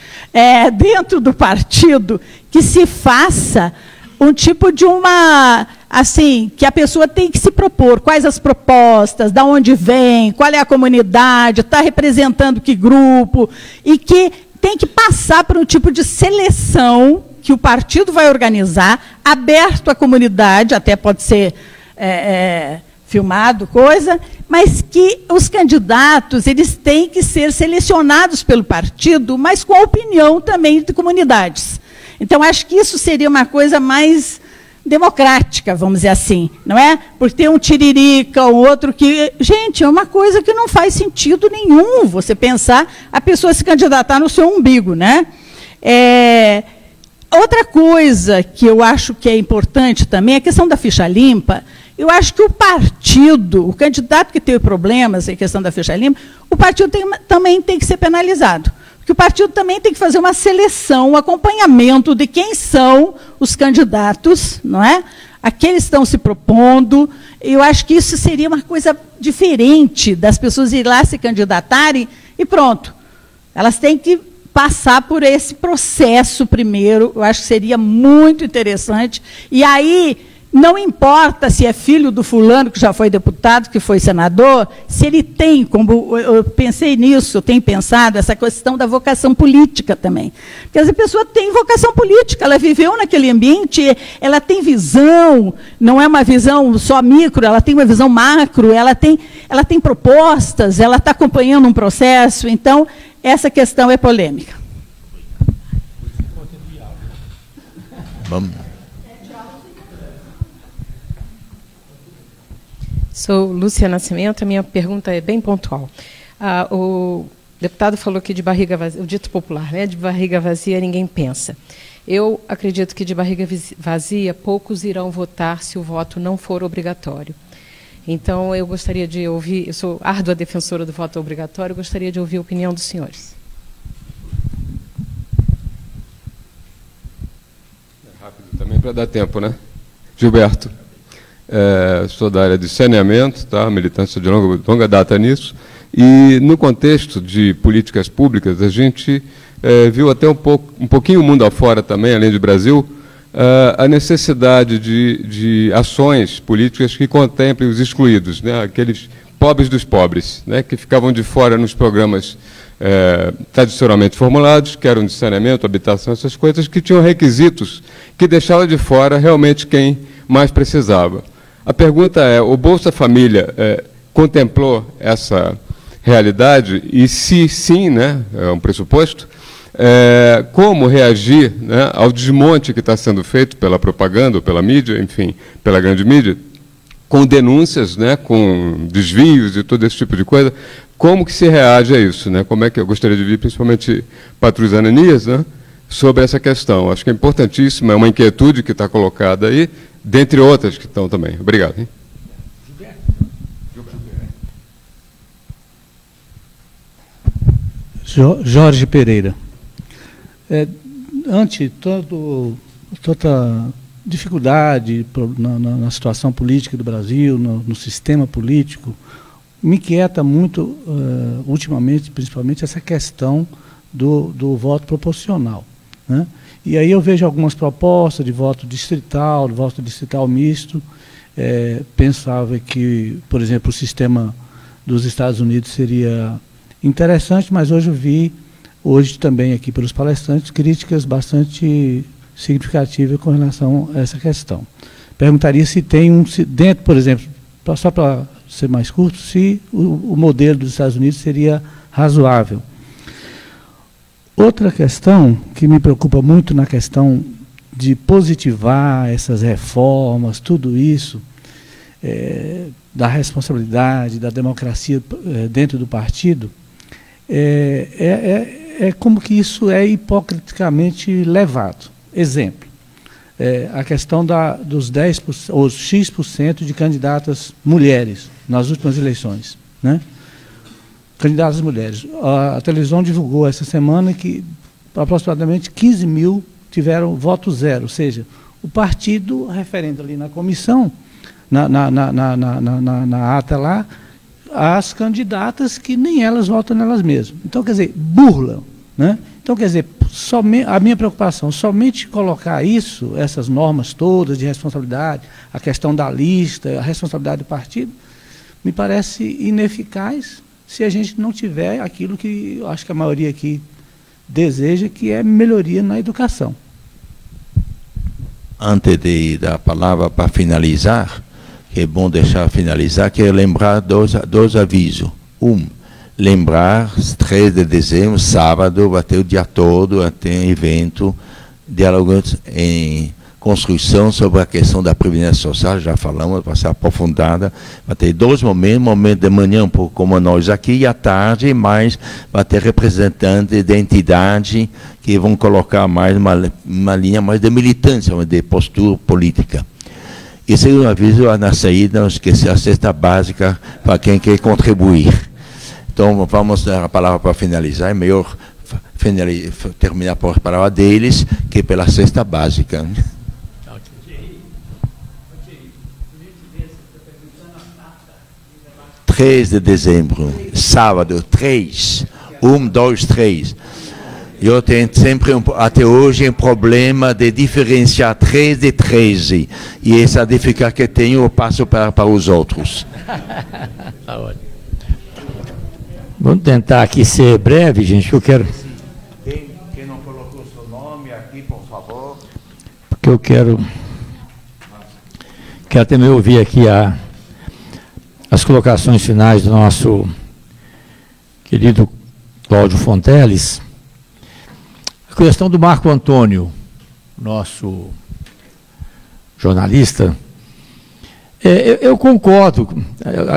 Dentro do partido, que se faça um tipo de assim, que a pessoa tem que se propor, quais as propostas, de onde vem, qual é a comunidade, está representando que grupo, e que tem que passar por um tipo de seleção que o partido vai organizar, aberto à comunidade, até pode ser filmado, coisa, mas que os candidatos eles têm que ser selecionados pelo partido, mas com a opinião também de comunidades. Então, acho que isso seria uma coisa mais democrática, vamos dizer assim, não é? Porque tem um tiririca, um outro que... Gente, é uma coisa que não faz sentido nenhum você pensar a pessoa se candidatar no seu umbigo, né? Outra coisa que eu acho que é importante também é a questão da ficha limpa. Eu acho que o partido, o candidato que teve problemas em questão da ficha limpa, o partido também tem que ser penalizado. Porque o partido também tem que fazer uma seleção, um acompanhamento de quem são os candidatos, não é? Aqueles que estão se propondo. Eu acho que isso seria uma coisa diferente das pessoas ir lá se candidatarem e pronto. Elas têm que passar por esse processo primeiro. Eu acho que seria muito interessante. E aí... Não importa se é filho do fulano, que já foi deputado, que foi senador, se ele tem, como eu pensei nisso, eu tenho pensado, essa questão da vocação política também. Porque essa pessoa tem vocação política, ela viveu naquele ambiente, ela tem visão, não é uma visão só micro, ela tem uma visão macro, ela tem propostas, ela está acompanhando um processo, então, essa questão é polêmica. Vamos. Sou Lúcia Nascimento, a minha pergunta é bem pontual. O deputado falou que de barriga vazia, o dito popular, né, de barriga vazia ninguém pensa. Eu acredito que de barriga vazia poucos irão votar se o voto não for obrigatório. Então, eu gostaria de ouvir, eu sou árdua defensora do voto obrigatório, gostaria de ouvir a opinião dos senhores. Rápido também, para dar tempo, né? Gilberto. Sou da área de saneamento, tá? Militância de longa data nisso, e no contexto de políticas públicas, a gente viu até um pouquinho o mundo afora também, além do Brasil, a necessidade de ações políticas que contemplem os excluídos, né? Aqueles pobres dos pobres, né? Que ficavam de fora nos programas tradicionalmente formulados, que eram de saneamento, habitação, essas coisas, que tinham requisitos que deixavam de fora realmente quem mais precisava. A pergunta é, o Bolsa Família contemplou essa realidade e, se sim, né, é um pressuposto, como reagir, né, ao desmonte que está sendo feito pela propaganda, ou pela mídia, enfim, pela grande mídia, com denúncias, né, com desvios e todo esse tipo de coisa. Como que se reage a isso, né? Como é que eu gostaria de ouvir, principalmente Patrus Ananias, né, sobre essa questão? Acho que é importantíssima, é uma inquietude que está colocada aí, dentre outras que estão também. Obrigado. Hein? Jorge Pereira. Ante toda dificuldade na situação política do Brasil, no sistema político, me inquieta muito, ultimamente, principalmente, essa questão do voto proporcional, né? E aí eu vejo algumas propostas de voto distrital misto. Pensava que, por exemplo, o sistema dos Estados Unidos seria interessante, mas hoje eu vi, também aqui pelos palestrantes, críticas bastante significativas com relação a essa questão. Perguntaria se tem dentro, por exemplo, só para ser mais curto, se o modelo dos Estados Unidos seria razoável. Outra questão que me preocupa muito na questão de positivar essas reformas, tudo isso, da responsabilidade, da democracia dentro do partido, como que isso é hipocriticamente levado. Exemplo, a questão dos 10% ou X% de candidatas mulheres nas últimas eleições, né? Candidatas mulheres. A televisão divulgou essa semana que aproximadamente 15 mil tiveram voto zero, ou seja, o partido referendo ali na comissão, na ata lá, as candidatas que nem elas votam nelas mesmas. Então, quer dizer, burlam, né? Então, quer dizer, a minha preocupação, somente colocar isso, essas normas todas de responsabilidade, a questão da lista, a responsabilidade do partido, me parece ineficaz se a gente não tiver aquilo que eu acho que a maioria aqui deseja, que é melhoria na educação. Antes de dar a palavra para finalizar, que é bom deixar finalizar, quero lembrar dois avisos. Lembrar, 3 de dezembro, sábado, vai ter o dia todo, vai ter evento, diálogos em construção sobre a questão da Previdência Social, já falamos, vai ser aprofundada, vai ter 2 momentos, momento de manhã, um pouco como nós aqui, e à tarde, mas vai ter representantes de entidade que vão colocar mais uma linha mais de militância, de postura política. E segundo aviso, na saída, não esquecer a cesta básica para quem quer contribuir. Então, vamos dar a palavra para finalizar. É melhor terminar por palavra deles que pela cesta básica. 3 de dezembro, sábado, 3. 1, 2, 3. Eu tenho sempre, até hoje, um problema de diferenciar 3 de 13. E essa dificuldade que tenho, eu passo para os outros. Tá ótimo. Vamos tentar aqui ser breve, gente, que eu quero... Quem não colocou seu nome aqui, por favor. Porque eu quero também ouvir aqui as colocações finais do nosso querido Cláudio Fonteles. A questão do Marco Antônio, nosso jornalista, eu concordo.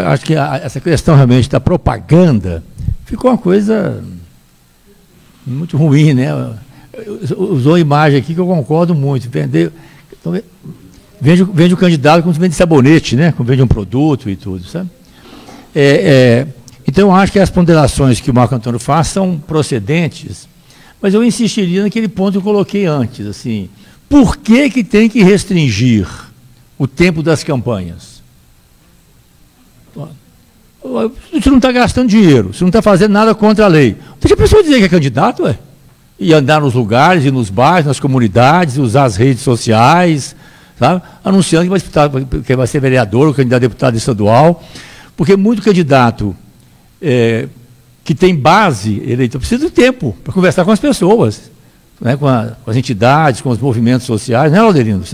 Acho que essa questão realmente da propaganda ficou uma coisa muito ruim, né? Usou a imagem aqui que eu concordo muito. Vende o candidato como se vende sabonete, né? Como vende um produto e tudo, sabe? Então, eu acho que as ponderações que o Marco Antônio faz são procedentes, mas eu insistiria naquele ponto que eu coloquei antes, assim, por que tem que restringir o tempo das campanhas? Você não está gastando dinheiro, você não está fazendo nada contra a lei. Deixa a pessoa dizer que é candidato, ué. E andar nos lugares, e nos bairros, nas comunidades, usar as redes sociais, sabe? Anunciando que vai ser vereador ou candidato a deputado estadual, porque muito candidato que tem base eleitoral precisa de tempo para conversar com as pessoas, né? com as entidades, com os movimentos sociais, né, Laudelino?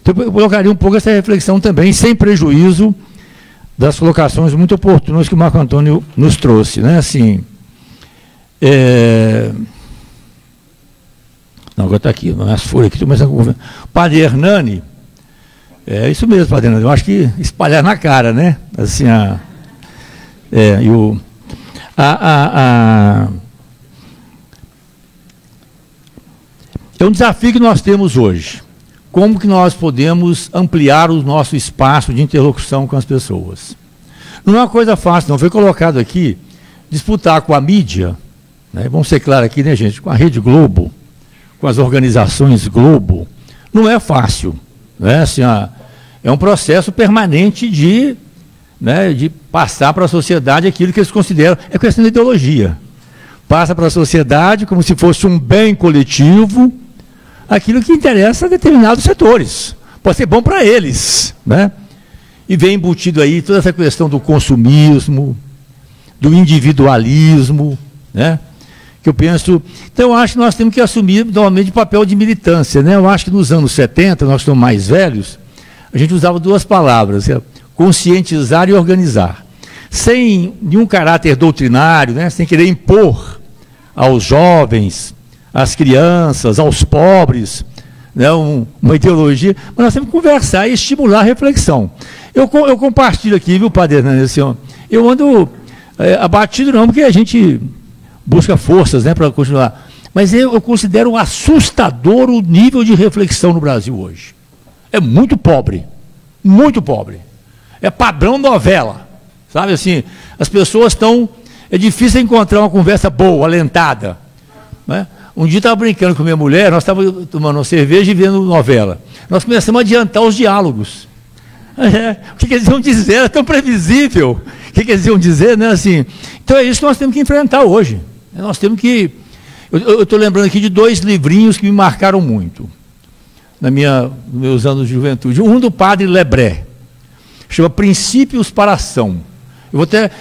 Então, eu colocaria um pouco essa reflexão também, sem prejuízo das colocações muito oportunas que o Marco Antônio nos trouxe, né? Assim, não, agora está aqui, as folhas aqui, estou começando com o Padre Hernani, é isso mesmo, Padre Hernani, eu acho que espalhar na cara, né? Assim, é um desafio que nós temos hoje. Como que nós podemos ampliar o nosso espaço de interlocução com as pessoas? Não é uma coisa fácil, não. Foi colocado aqui, disputar com a mídia, né? Vamos ser claros aqui, né, gente? Com a Rede Globo, com as organizações Globo, não é fácil. Né? Assim, é um processo permanente de passar para a sociedade aquilo que eles consideram, é questão de ideologia. Passa para a sociedade como se fosse um bem coletivo, aquilo que interessa a determinados setores. Pode ser bom para eles, né? E vem embutido aí toda essa questão do consumismo, do individualismo, né? Que eu penso... Então, eu acho que nós temos que assumir, normalmente, o papel de militância, né? Eu acho que nos anos 70, nós somos mais velhos, a gente usava duas palavras, conscientizar e organizar. Sem nenhum caráter doutrinário, né? Sem querer impor aos jovens, às crianças, aos pobres, né, uma ideologia, mas nós temos que conversar e estimular a reflexão. Eu compartilho aqui, viu, Padre Hernani, assim, eu ando abatido não, porque a gente busca forças, né, para continuar, mas eu considero assustador o nível de reflexão no Brasil hoje. É muito pobre, é padrão novela, sabe, assim, as pessoas estão, é difícil encontrar uma conversa boa, alentada, né? Um dia eu estava brincando com minha mulher, nós estávamos tomando uma cerveja e vendo novela. Nós começamos a adiantar os diálogos. O que eles iam dizer? Era tão previsível. O que eles iam dizer, né? Assim, então é isso que nós temos que enfrentar hoje. Nós temos que... Eu estou lembrando aqui de 2 livrinhos que me marcaram muito, nos meus anos de juventude. Um do Padre Lebré, chama Princípios para a Ação.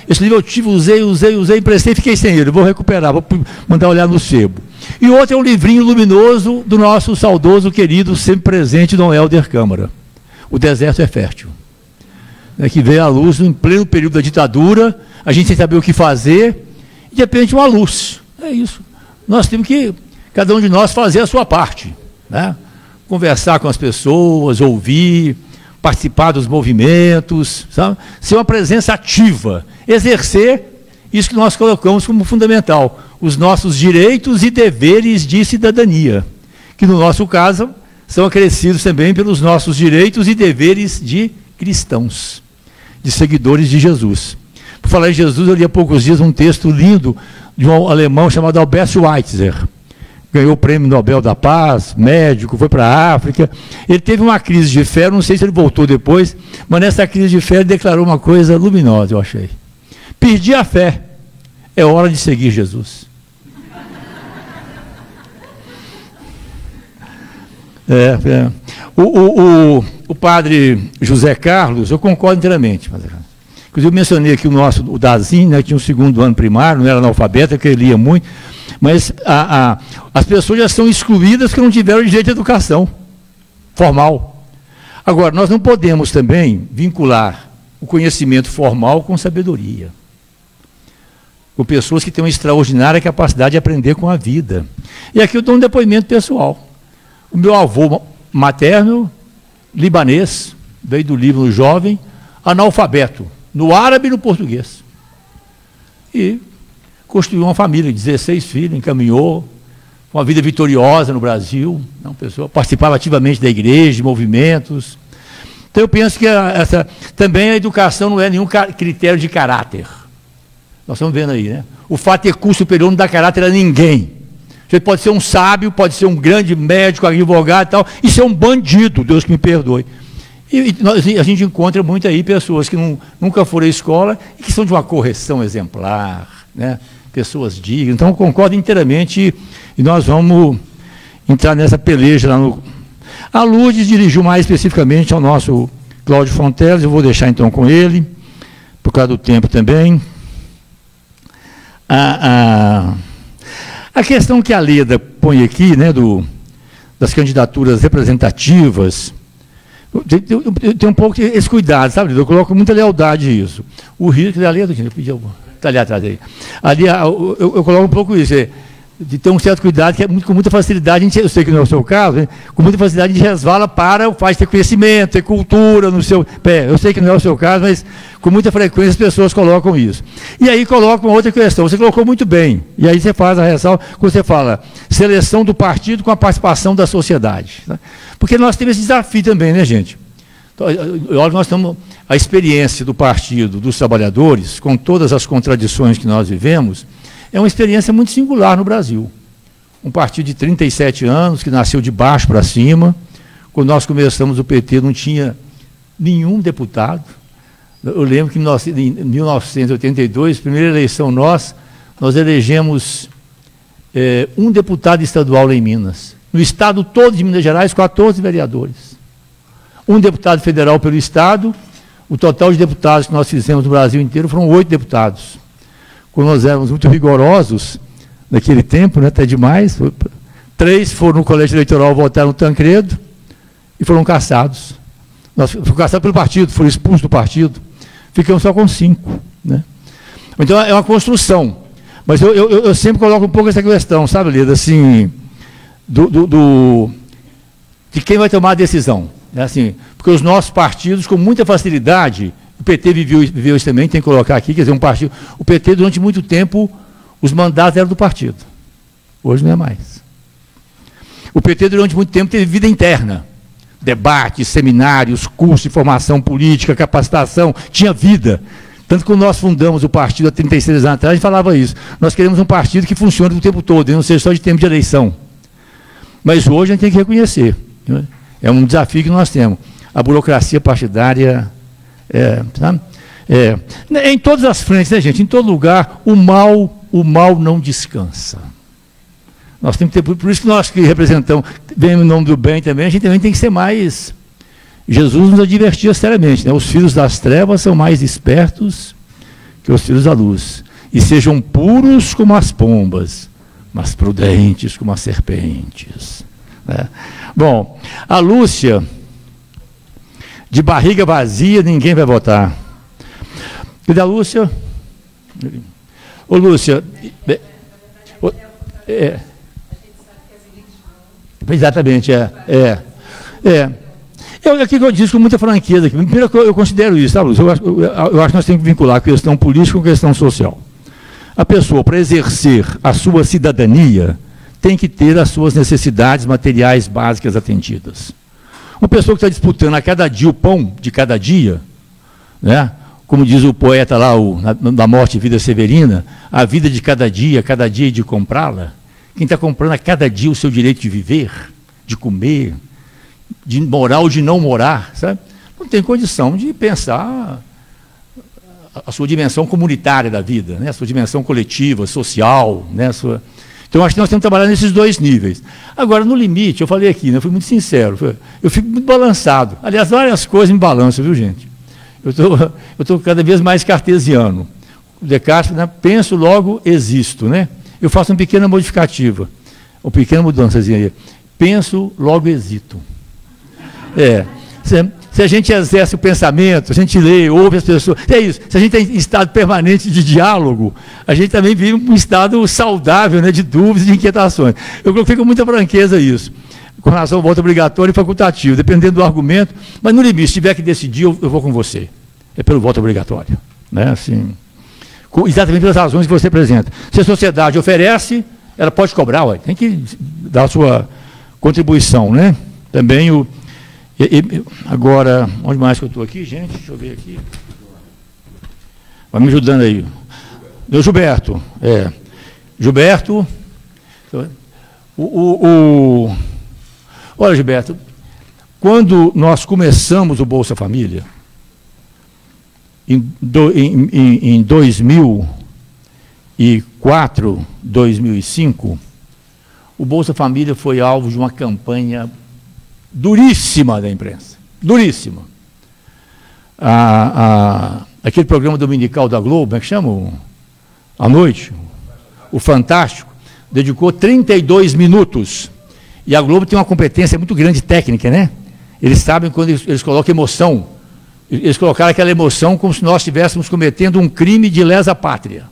Esse livro eu usei, emprestei e fiquei sem ele. Vou recuperar, vou mandar olhar no sebo. E outro é um livrinho luminoso do nosso saudoso, querido, sempre presente, Dom Helder Câmara. O Deserto é Fértil. Que veio à luz em pleno período da ditadura, a gente sem saber o que fazer, e de repente uma luz. É isso. Nós temos que, cada um de nós, fazer a sua parte. Né? Conversar com as pessoas, ouvir, participar dos movimentos, sabe? Ser uma presença ativa, exercer isso que nós colocamos como fundamental, os nossos direitos e deveres de cidadania, que no nosso caso são acrescidos também pelos nossos direitos e deveres de cristãos, de seguidores de Jesus. Por falar em Jesus, eu li há poucos dias um texto lindo de um alemão chamado Albert Schweitzer, ganhou o Prêmio Nobel da Paz, médico, foi para a África. Ele teve uma crise de fé, não sei se ele voltou depois, mas nessa crise de fé ele declarou uma coisa luminosa, eu achei. Perdi a fé, é hora de seguir Jesus. O padre José Carlos, eu concordo inteiramente. Inclusive, eu mencionei aqui o Dazin, né, que tinha um 2º ano primário, não era analfabeto, que ele lia muito, mas as pessoas já são excluídas que não tiveram direito à educação formal. Agora, nós não podemos também vincular o conhecimento formal com sabedoria, com pessoas que têm uma extraordinária capacidade de aprender com a vida. E aqui eu dou um depoimento pessoal. O meu avô materno, libanês, veio do Líbano jovem, analfabeto, no árabe e no português. E construiu uma família de 16 filhos, encaminhou uma vida vitoriosa no Brasil, uma pessoa participava ativamente da igreja, de movimentos. Então eu penso que também a educação não é nenhum critério de caráter. Nós estamos vendo aí, né? O fato de ter curso superior não dá caráter a ninguém. Você pode ser um sábio, pode ser um grande médico, advogado e tal, e ser um bandido, Deus que me perdoe. E a gente encontra muito aí pessoas que nunca foram à escola e que são de uma correção exemplar, né? Pessoas dignas. Então, eu concordo inteiramente e nós vamos entrar nessa peleja lá no... A Lourdes dirigiu mais especificamente ao nosso Cláudio Fonteles, eu vou deixar então com ele, por causa do tempo também. A questão que a Leda põe aqui, né, das candidaturas representativas, Eu tenho um pouco esse cuidado, sabe? Eu coloco muita lealdade nisso. O risco, ali, está ali atrás aí. Ali eu coloco um pouco isso, de ter um certo cuidado, que com muita facilidade, eu sei que não é o seu caso, hein? Com muita facilidade a gente resvala para o fato de ter conhecimento, ter cultura no seu pé. Eu sei que não é o seu caso, mas com muita frequência as pessoas colocam isso. E aí colocam outra questão, você colocou muito bem, e aí você faz a ressalva, quando você fala seleção do partido com a participação da sociedade. Né? Porque nós temos esse desafio também, né, gente? Então, olha, nós estamos, a experiência do Partido dos Trabalhadores, com todas as contradições que nós vivemos, é uma experiência muito singular no Brasil. Um partido de 37 anos, que nasceu de baixo para cima. Quando nós começamos o PT, não tinha nenhum deputado. Eu lembro que em 1982, primeira eleição nós elegemos um deputado estadual em Minas. No estado todo de Minas Gerais, 14 vereadores. Um deputado federal pelo estado. O total de deputados que nós fizemos no Brasil inteiro foram 8 deputados. Quando nós éramos muito rigorosos naquele tempo, né, até demais, 3 foram no colégio eleitoral, votaram no Tancredo e foram cassados. Nós fomos cassados pelo partido, foram expulsos do partido. Ficamos só com 5. Né? Então é uma construção. Mas eu sempre coloco um pouco essa questão, sabe, Lida, assim, de quem vai tomar a decisão. Né? Assim, porque os nossos partidos, com muita facilidade, o PT viveu isso também, tem que colocar aqui, quer dizer, um partido. O PT, durante muito tempo, os mandatos eram do partido. Hoje não é mais. O PT, durante muito tempo, teve vida interna. Debates, seminários, cursos de formação política, capacitação, tinha vida. Tanto que quando nós fundamos o partido há 36 anos atrás, a gente falava isso. Nós queremos um partido que funcione o tempo todo, e não seja só de tempo de eleição. Mas hoje a gente tem que reconhecer. Né? É um desafio que nós temos. A burocracia partidária... em todas as frentes, né, gente? Em todo lugar, o mal não descansa. Nós temos que ter, por isso que nós que representamos, bem o nome do bem também, a gente também tem que ser mais... Jesus nos advertia seriamente, né? Os filhos das trevas são mais espertos que os filhos da luz. E sejam puros como as pombas, mas prudentes como as serpentes. Né? Bom, a Lúcia... De barriga vazia, ninguém vai votar. E da Lúcia? Ô, Lúcia... exatamente, aqui eu disse com muita franqueza. Aqui. Primeiro, eu considero isso, tá, Lúcia? Eu acho que nós temos que vincular a questão política com a questão social. A pessoa, para exercer a sua cidadania, tem que ter as suas necessidades materiais básicas atendidas. Uma pessoa que está disputando a cada dia o pão de cada dia, né? Como diz o poeta lá, na Morte e Vida Severina, a vida de cada dia de comprá-la. Quem está comprando a cada dia o seu direito de viver, de comer, de morar ou de não morar, sabe? Não tem condição de pensar a sua dimensão comunitária da vida, né? A sua dimensão coletiva, social, né? Então, acho que nós temos que trabalhar nesses 2 níveis. Agora, no limite, eu falei aqui, né, eu fui muito sincero, eu fico muito balançado. Aliás, várias coisas me balançam, viu, gente? Eu estou cada vez mais cartesiano. O Descartes, né, penso, logo existo. Né? Eu faço uma pequena modificativa, uma pequena mudançazinha aí. Penso, logo existo. Se a gente exerce o pensamento, se a gente lê, ouve as pessoas, é isso. Se a gente tem estado permanente de diálogo, a gente também vive um estado saudável, né, de dúvidas e de inquietações. Eu coloquei com muita franqueza isso, com relação ao voto obrigatório e facultativo, dependendo do argumento, mas no limite, se tiver que decidir, eu vou com você. É pelo voto obrigatório. Né, assim, exatamente pelas razões que você apresenta. Se a sociedade oferece, ela pode cobrar, tem que dar a sua contribuição. Né? Também agora, onde mais que eu estou aqui, gente? Deixa eu ver aqui. Vai me ajudando aí. Meu Gilberto. Gilberto. Olha, Gilberto, quando nós começamos o Bolsa Família, em 2004, 2005, o Bolsa Família foi alvo de uma campanha duríssima da imprensa, duríssima. Aquele programa dominical da Globo, como é que chama? À noite, o Fantástico, dedicou 32 minutos. E a Globo tem uma competência muito grande técnica, né? Eles sabem quando eles colocam emoção. Eles colocaram aquela emoção como se nós estivéssemos cometendo um crime de lesa pátria.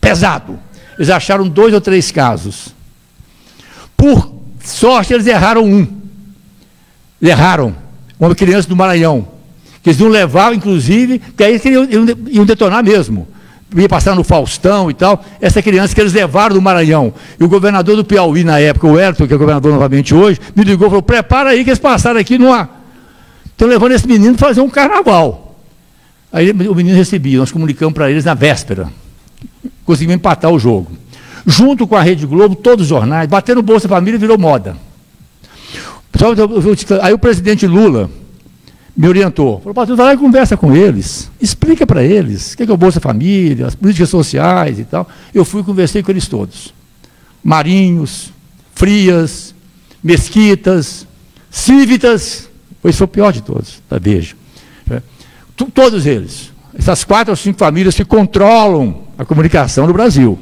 Pesado. Eles acharam 2 ou 3 casos. Por sorte, eles erraram um. Erraram. Uma criança do Maranhão. Que eles iam levar, inclusive, que aí eles iam detonar mesmo. Ia passar no Faustão e tal. Essa criança que eles levaram do Maranhão. E o governador do Piauí, na época, o Elton, que é governador novamente hoje, me ligou e falou: prepara aí que eles passaram aqui numa. Estão levando esse menino para fazer um carnaval. Aí o menino recebia, nós comunicamos para eles na véspera. Conseguimos empatar o jogo. Junto com a Rede Globo, todos os jornais, batendo Bolsa Família virou moda. Aí o presidente Lula me orientou. Falou: Patrus, vai lá e conversa com eles. Explica para eles o que é o Bolsa Família, as políticas sociais e tal. Eu fui e conversei com eles todos. Marinhos, Frias, Mesquitas, Cívitas. Esse foi o pior de todos, da Veja. Todos eles. Essas 4 ou 5 famílias que controlam a comunicação no Brasil.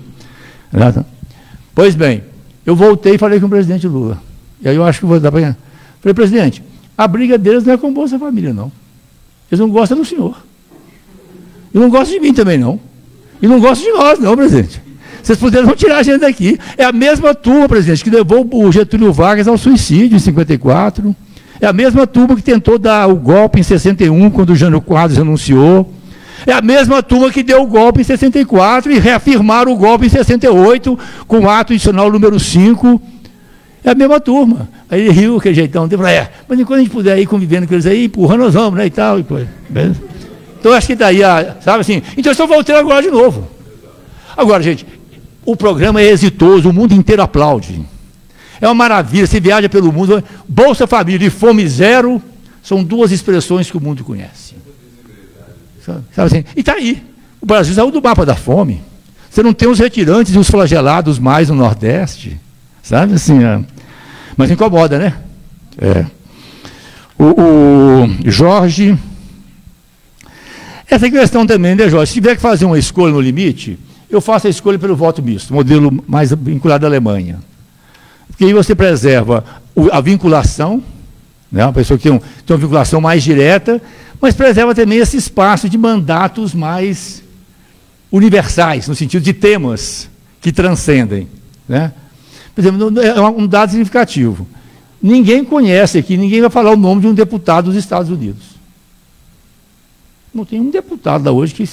Pois bem, eu voltei e falei com o presidente Lula. E aí eu acho que vou dar para. Falei: presidente, a briga deles não é com Bolsa Família, não. Eles não gostam do senhor. E não gostam de mim também, não. E não gostam de nós, não, presidente. Vocês puderam tirar a gente daqui. É a mesma turma, presidente, que levou o Getúlio Vargas ao suicídio em 54. É a mesma turma que tentou dar o golpe em 61, quando o Jânio Quadros renunciou. É a mesma turma que deu o golpe em 64 e reafirmaram o golpe em 68, com o ato institucional número 5. É a mesma turma. Aí ele riu, aquele jeitão dele, falou: mas enquanto a gente puder ir convivendo com eles aí, empurrando, nós vamos, né, e tal. Então, acho que daí, sabe assim, então eu estou voltando agora de novo. Agora, gente, o programa é exitoso, o mundo inteiro aplaude. É uma maravilha, você viaja pelo mundo. Bolsa Família e Fome Zero são 2 expressões que o mundo conhece. Sabe assim? E está aí. O Brasil saiu do mapa da fome. Você não tem os retirantes e os flagelados mais no Nordeste. Sabe assim? Mas incomoda, né? O Jorge. Essa questão também, né, Jorge? Se tiver que fazer uma escolha no limite, eu faço a escolha pelo voto misto, modelo mais vinculado à Alemanha. Porque aí você preserva a vinculação, né, uma pessoa que tem uma vinculação mais direta, mas preserva também esse espaço de mandatos mais universais, no sentido de temas que transcendem. Né? Por exemplo, é um dado significativo. Ninguém conhece aqui, ninguém vai falar o nome de um deputado dos Estados Unidos. Não tem um deputado da hoje que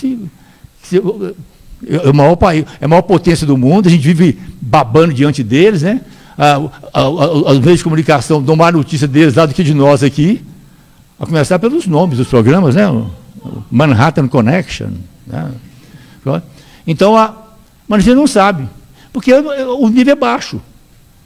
é o maior país, é a maior potência do mundo, a gente vive babando diante deles, né? Os meios de comunicação dão mais notícia deles lá do que de nós aqui, a começar pelos nomes dos programas, né? O Manhattan Connection. Né? Então, mas a gente não sabe, porque o nível é baixo.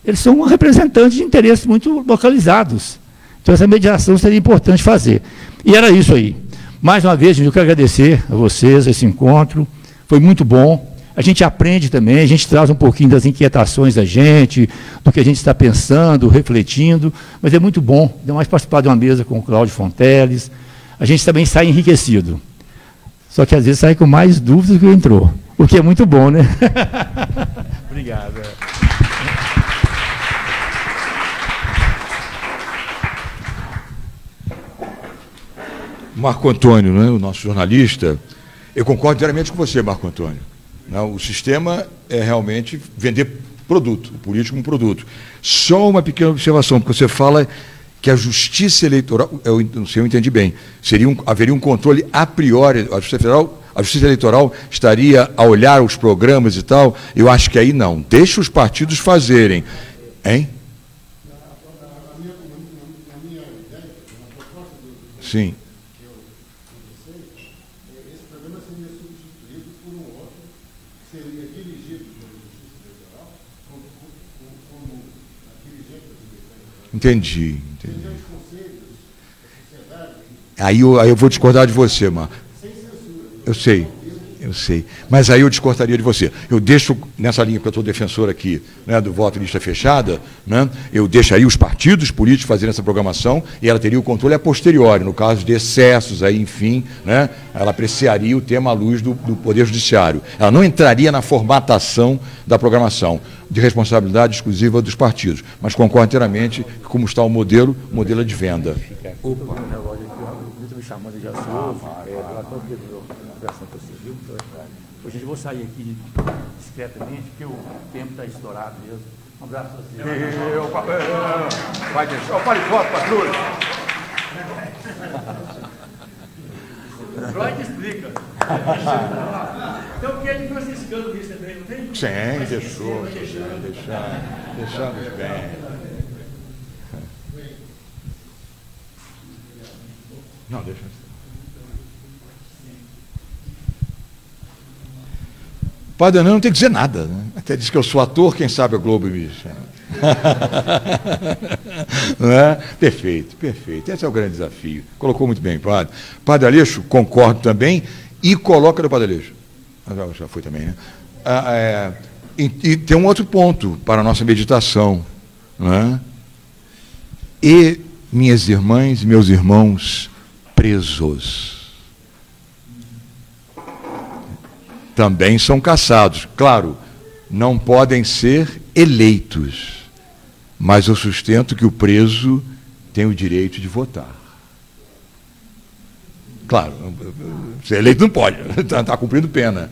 Eles são representantes de interesses muito localizados. Então, essa mediação seria importante fazer. E era isso aí. Mais uma vez, gente, eu quero agradecer a vocês esse encontro. Foi muito bom. A gente aprende também, a gente traz um pouquinho das inquietações da gente, do que a gente está pensando, refletindo, mas é muito bom, ainda mais participar de uma mesa com o Cláudio Fonteles. A gente também sai enriquecido. Só que às vezes sai com mais dúvidas do que entrou, o que é muito bom, né? Obrigado. Marco Antônio, né, o nosso jornalista, eu concordo inteiramente com você, Marco Antônio. O sistema é realmente vender produto, o político um produto. Só uma pequena observação, porque você fala que a justiça eleitoral, eu não sei, eu entendi bem, haveria um controle a priori, a justiça eleitoral estaria a olhar os programas e tal, eu acho que aí não. Deixa os partidos fazerem. Hein? Sim. Entendi. Aí eu vou discordar de você, Marco. Eu sei. Eu sei. Mas aí eu discordaria de você. Eu deixo, nessa linha que eu sou defensor aqui, né, do voto em lista fechada, né, eu deixaria os partidos políticos fazerem essa programação e ela teria o controle a posteriori, no caso de excessos, aí, enfim, né, ela apreciaria o tema à luz do Poder Judiciário. Ela não entraria na formatação da programação, de responsabilidade exclusiva dos partidos. Mas concordo inteiramente que, como está o modelo é de venda. Opa, me chamando, já sou relator do operação que você viu. Hoje eu vou sair aqui discretamente, porque o tempo está estourado mesmo. Um abraço a você. Vai deixar o paletó, patrulha. Freud explica. Então, o que é de franciscano isso também, não tem? Sim, deixamos bem. Não, deixa. Padre Anã não tem que dizer nada, né? Até diz que eu sou ator, quem sabe a Globo me chama. Não é? Perfeito, perfeito. Esse é o grande desafio. Colocou muito bem, padre. Padre Aleixo, concordo também, e coloca do Padre Aleixo. Já foi também, né? E tem um outro ponto para a nossa meditação. Não é? E minhas irmãs e meus irmãos presos também são caçados. Claro, não podem ser eleitos, mas eu sustento que o preso tem o direito de votar. Claro, ser eleito não pode, está cumprindo pena.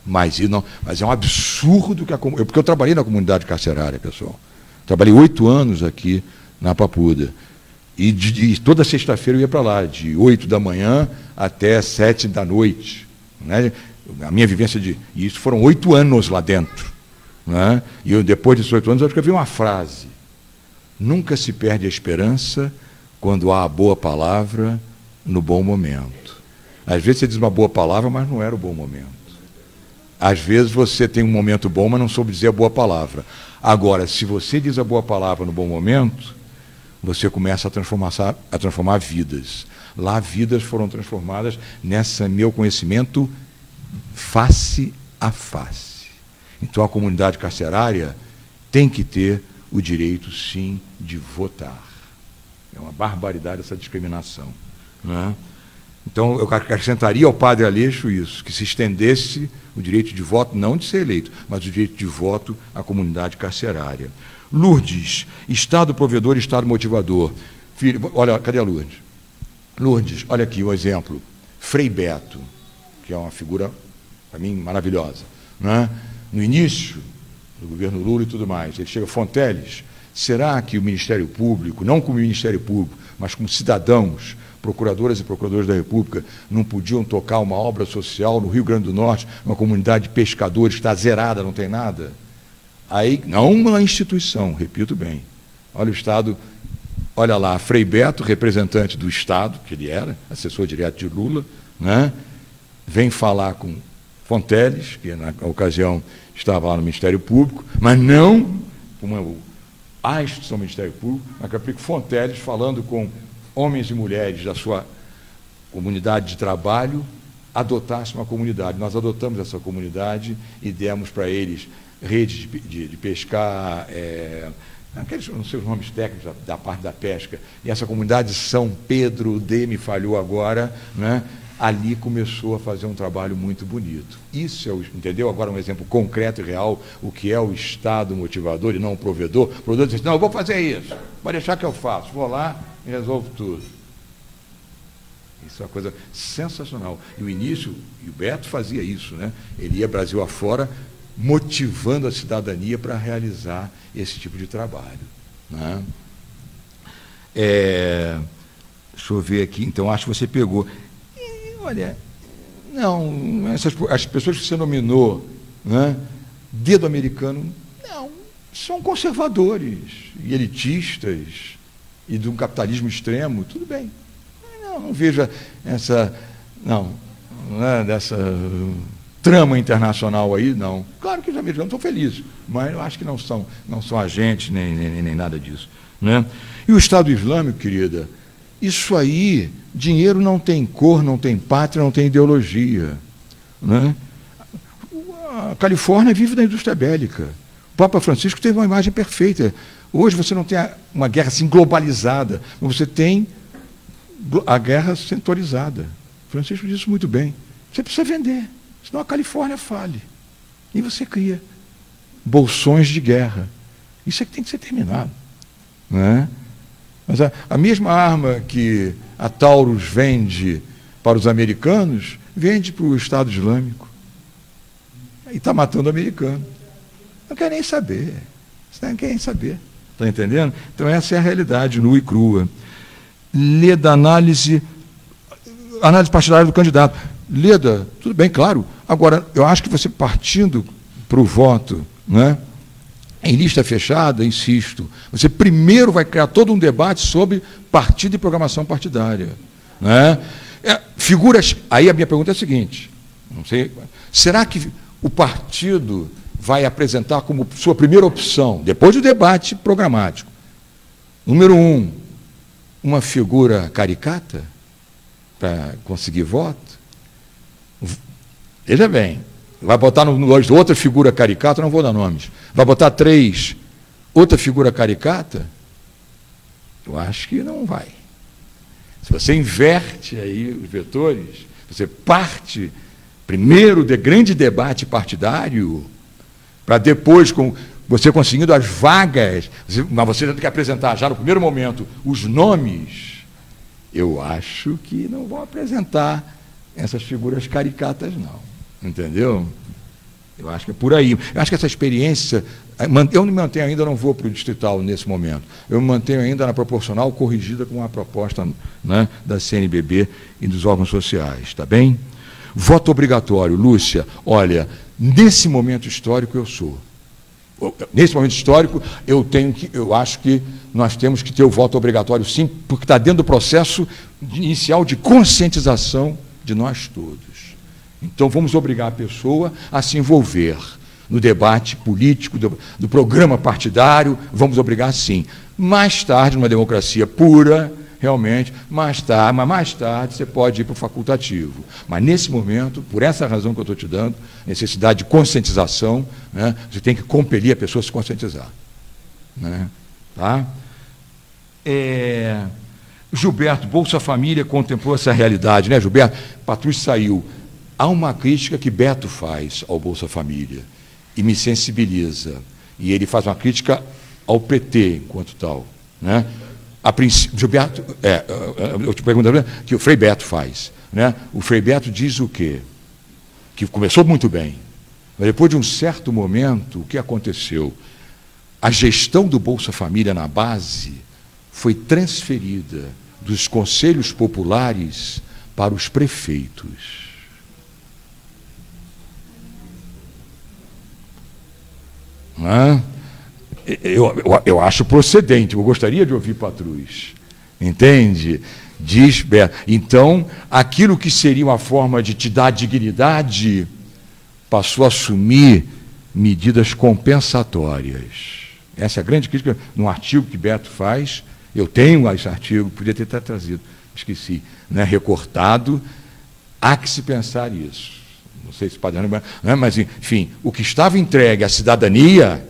Mas é um absurdo que porque eu trabalhei na comunidade carcerária, pessoal. Trabalhei 8 anos aqui na Papuda. E toda sexta-feira eu ia para lá, de 8 da manhã até 7 da noite. Né? A minha vivência e isso foram 8 anos lá dentro. Né? E eu, depois desses 8 anos, eu escrevi uma frase: nunca se perde a esperança quando há a boa palavra no bom momento. Às vezes você diz uma boa palavra, mas não era o bom momento. Às vezes você tem um momento bom, mas não soube dizer a boa palavra. Agora, se você diz a boa palavra no bom momento, você começa a transformar vidas. Lá, vidas foram transformadas nesse meu conhecimento face a face. Então, a comunidade carcerária tem que ter o direito, sim, de votar. É uma barbaridade essa discriminação. Né? Então, eu acrescentaria ao Padre Aleixo isso, que se estendesse o direito de voto, não de ser eleito, mas o direito de voto à comunidade carcerária. Lourdes, Estado provedor e Estado motivador. Filho, olha, cadê a Lourdes? Lourdes, olha aqui um exemplo. Frei Beto, que é uma figura, para mim, maravilhosa. Né? No início do governo Lula e tudo mais, ele chega a Fonteles. Será que o Ministério Público, não como Ministério Público, mas como cidadãos, procuradoras e procuradores da República, não podiam tocar uma obra social no Rio Grande do Norte, uma comunidade de pescadores que está zerada, não tem nada? Aí, não uma instituição, repito bem. Olha o Estado, olha lá, Frei Beto, representante do Estado, que ele era, assessor direto de Lula, né? Vem falar com Fonteles, que na ocasião estava lá no Ministério Público, mas não como a instituição do Ministério Público, mas que Fonteles falando com homens e mulheres da sua comunidade de trabalho, adotasse uma comunidade. Nós adotamos essa comunidade e demos para eles redes de pescar, aqueles, não sei os nomes técnicos da parte da pesca, e essa comunidade São Pedro me falhou agora, né? Ali começou a fazer um trabalho muito bonito. Isso é entendeu? Agora um exemplo concreto e real, o que é o Estado motivador e não o provedor. O provedor diz, não, eu vou fazer isso, pode deixar que eu faço, vou lá e resolvo tudo. Isso é uma coisa sensacional. E o início, e o Beto fazia isso, né? Ele ia Brasil afora, motivando a cidadania para realizar esse tipo de trabalho. Né? Deixa eu ver aqui, então, acho que você pegou. E, olha, não, as pessoas que você nominou, né, dedo americano, não, são conservadores e elitistas e de um capitalismo extremo, tudo bem. Não veja essa, não é dessa trama internacional aí, não. Claro que os americanos estão felizes, mas eu acho que não são agentes nem nada disso. Né? E o Estado Islâmico, querida, isso aí, dinheiro não tem cor, não tem pátria, não tem ideologia. Né? A Califórnia vive da indústria bélica. O Papa Francisco teve uma imagem perfeita. Hoje você não tem uma guerra assim globalizada, mas você tem a guerra setorizada. Francisco disse muito bem. Você precisa vender, senão a Califórnia fale. E você cria bolsões de guerra. Isso é que tem que ser terminado. Né? Mas a mesma arma que a Taurus vende para os americanos, vende para o Estado Islâmico. E está matando o americano. Não quer nem saber. Não quer nem saber. Está entendendo? Então essa é a realidade nua e crua. Leda, análise partidária do candidato. Leda, tudo bem, claro. Agora, eu acho que você partindo para o voto, né, em lista fechada, insisto, você primeiro vai criar todo um debate sobre partido e programação partidária. Né? Figuras. Aí a minha pergunta é a seguinte: não sei, será que o partido vai apresentar como sua primeira opção, depois do debate programático, número 1, uma figura caricata para conseguir voto? Veja bem, vai botar no outra figura caricata, não vou dar nomes, vai botar 3, outra figura caricata? Eu acho que não vai. Se você inverte aí os vetores, você parte primeiro de grande debate partidário, para depois, com você conseguindo as vagas, mas você tem que apresentar já no primeiro momento os nomes, eu acho que não vão apresentar essas figuras caricatas, não. Entendeu? Eu acho que é por aí. Eu acho que essa experiência, eu me mantenho ainda, não vou para o distrital nesse momento, eu me mantenho ainda na proporcional corrigida com a proposta, né, da CNBB e dos órgãos sociais, tá bem? Voto obrigatório, Lúcia, olha, nesse momento histórico eu sou. Nesse momento histórico, eu acho que nós temos que ter o voto obrigatório, sim, porque está dentro do processo inicial de conscientização de nós todos. Então, vamos obrigar a pessoa a se envolver no debate político, do programa partidário, vamos obrigar, sim. Mais tarde, numa democracia pura, realmente, mais tarde você pode ir para o facultativo. Mas, nesse momento, por essa razão que eu estou te dando, necessidade de conscientização, né, você tem que compelir a pessoa a se conscientizar. Né? Tá? Gilberto, Bolsa Família contemplou essa realidade, né, Gilberto? Patrus saiu. Há uma crítica que Beto faz ao Bolsa Família e me sensibiliza. E ele faz uma crítica ao PT enquanto tal. Né? A princípio, Gilberto, eu te pergunto que o Frei Beto faz. Né? O Frei Beto diz o quê? Que começou muito bem. Mas depois de um certo momento, o que aconteceu? A gestão do Bolsa Família na base foi transferida dos conselhos populares para os prefeitos. Eu acho procedente, eu gostaria de ouvir Patrus, entende? Diz Beto. Então, aquilo que seria uma forma de te dar dignidade passou a assumir medidas compensatórias. Essa é a grande crítica no artigo que Beto faz. Eu tenho esse artigo, podia ter trazido, esqueci, né, recortado. Há que se pensar isso. Não sei se pode, né? Mas, enfim, o que estava entregue à cidadania,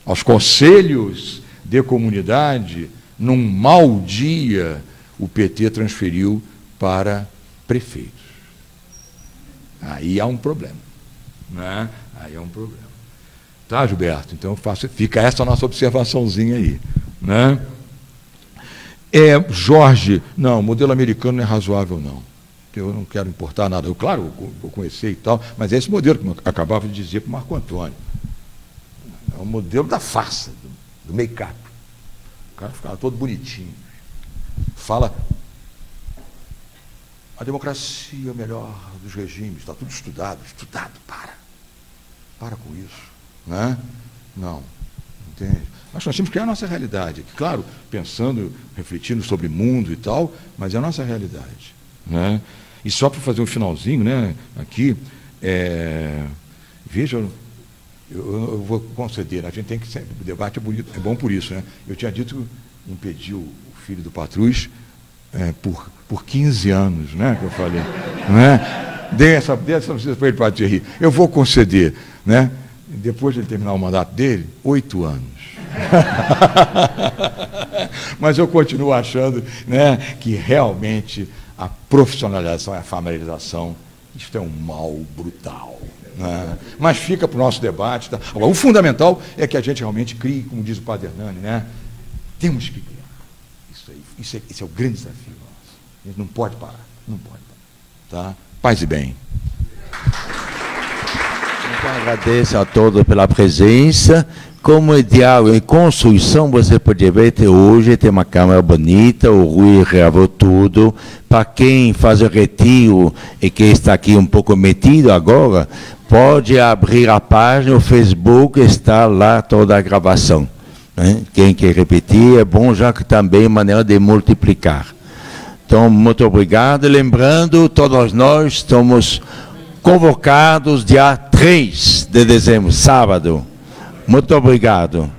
aos conselhos de comunidade, num mau dia, o PT transferiu para prefeitos. Aí há um problema. Né? Aí há um problema. Tá, Gilberto? Então fica essa nossa observaçãozinha aí. Né? Jorge, não, o modelo americano não é razoável, não. Eu não quero importar nada. Claro, eu conheci e tal, mas é esse modelo que eu acabava de dizer para o Marco Antônio. É o modelo da farsa, do make-up. O cara ficava todo bonitinho. Fala, a democracia é melhor dos regimes, está tudo estudado, para com isso. Né? Não, entende? Nós temos que criar a nossa realidade. Claro, pensando, refletindo sobre o mundo e tal, mas é a nossa realidade. Né? E só para fazer um finalzinho, né, aqui, veja, eu vou conceder, a gente tem que sempre, o debate é bonito, é bom por isso, né? Eu tinha dito, impediu o filho do Patrus por 15 anos, né, que eu falei, né? Dê essa para ele, Padre Thierry. Eu vou conceder, né? Depois de ele terminar o mandato dele, 8 anos. Mas eu continuo achando, né, que realmente a profissionalização e a familiarização, isto é um mal brutal. Né? Mas fica para o nosso debate. Tá? Agora, o fundamental é que a gente realmente crie, como diz o Padre Hernani, né? Temos que criar. Isso é o grande desafio nosso. A gente não pode parar. Não pode parar. Tá? Paz e bem. Então, agradeço a todos pela presença. Como diálogo em construção, você pode ver que hoje tem uma câmera bonita, o Rui gravou tudo. Para quem faz o retiro e que está aqui um pouco metido agora, pode abrir a página, o Facebook está lá toda a gravação. Né? Quem quer repetir, é bom, já que também é maneira de multiplicar. Então, muito obrigado. Lembrando, todos nós estamos convocados dia 3 de dezembro, sábado. Muito obrigado.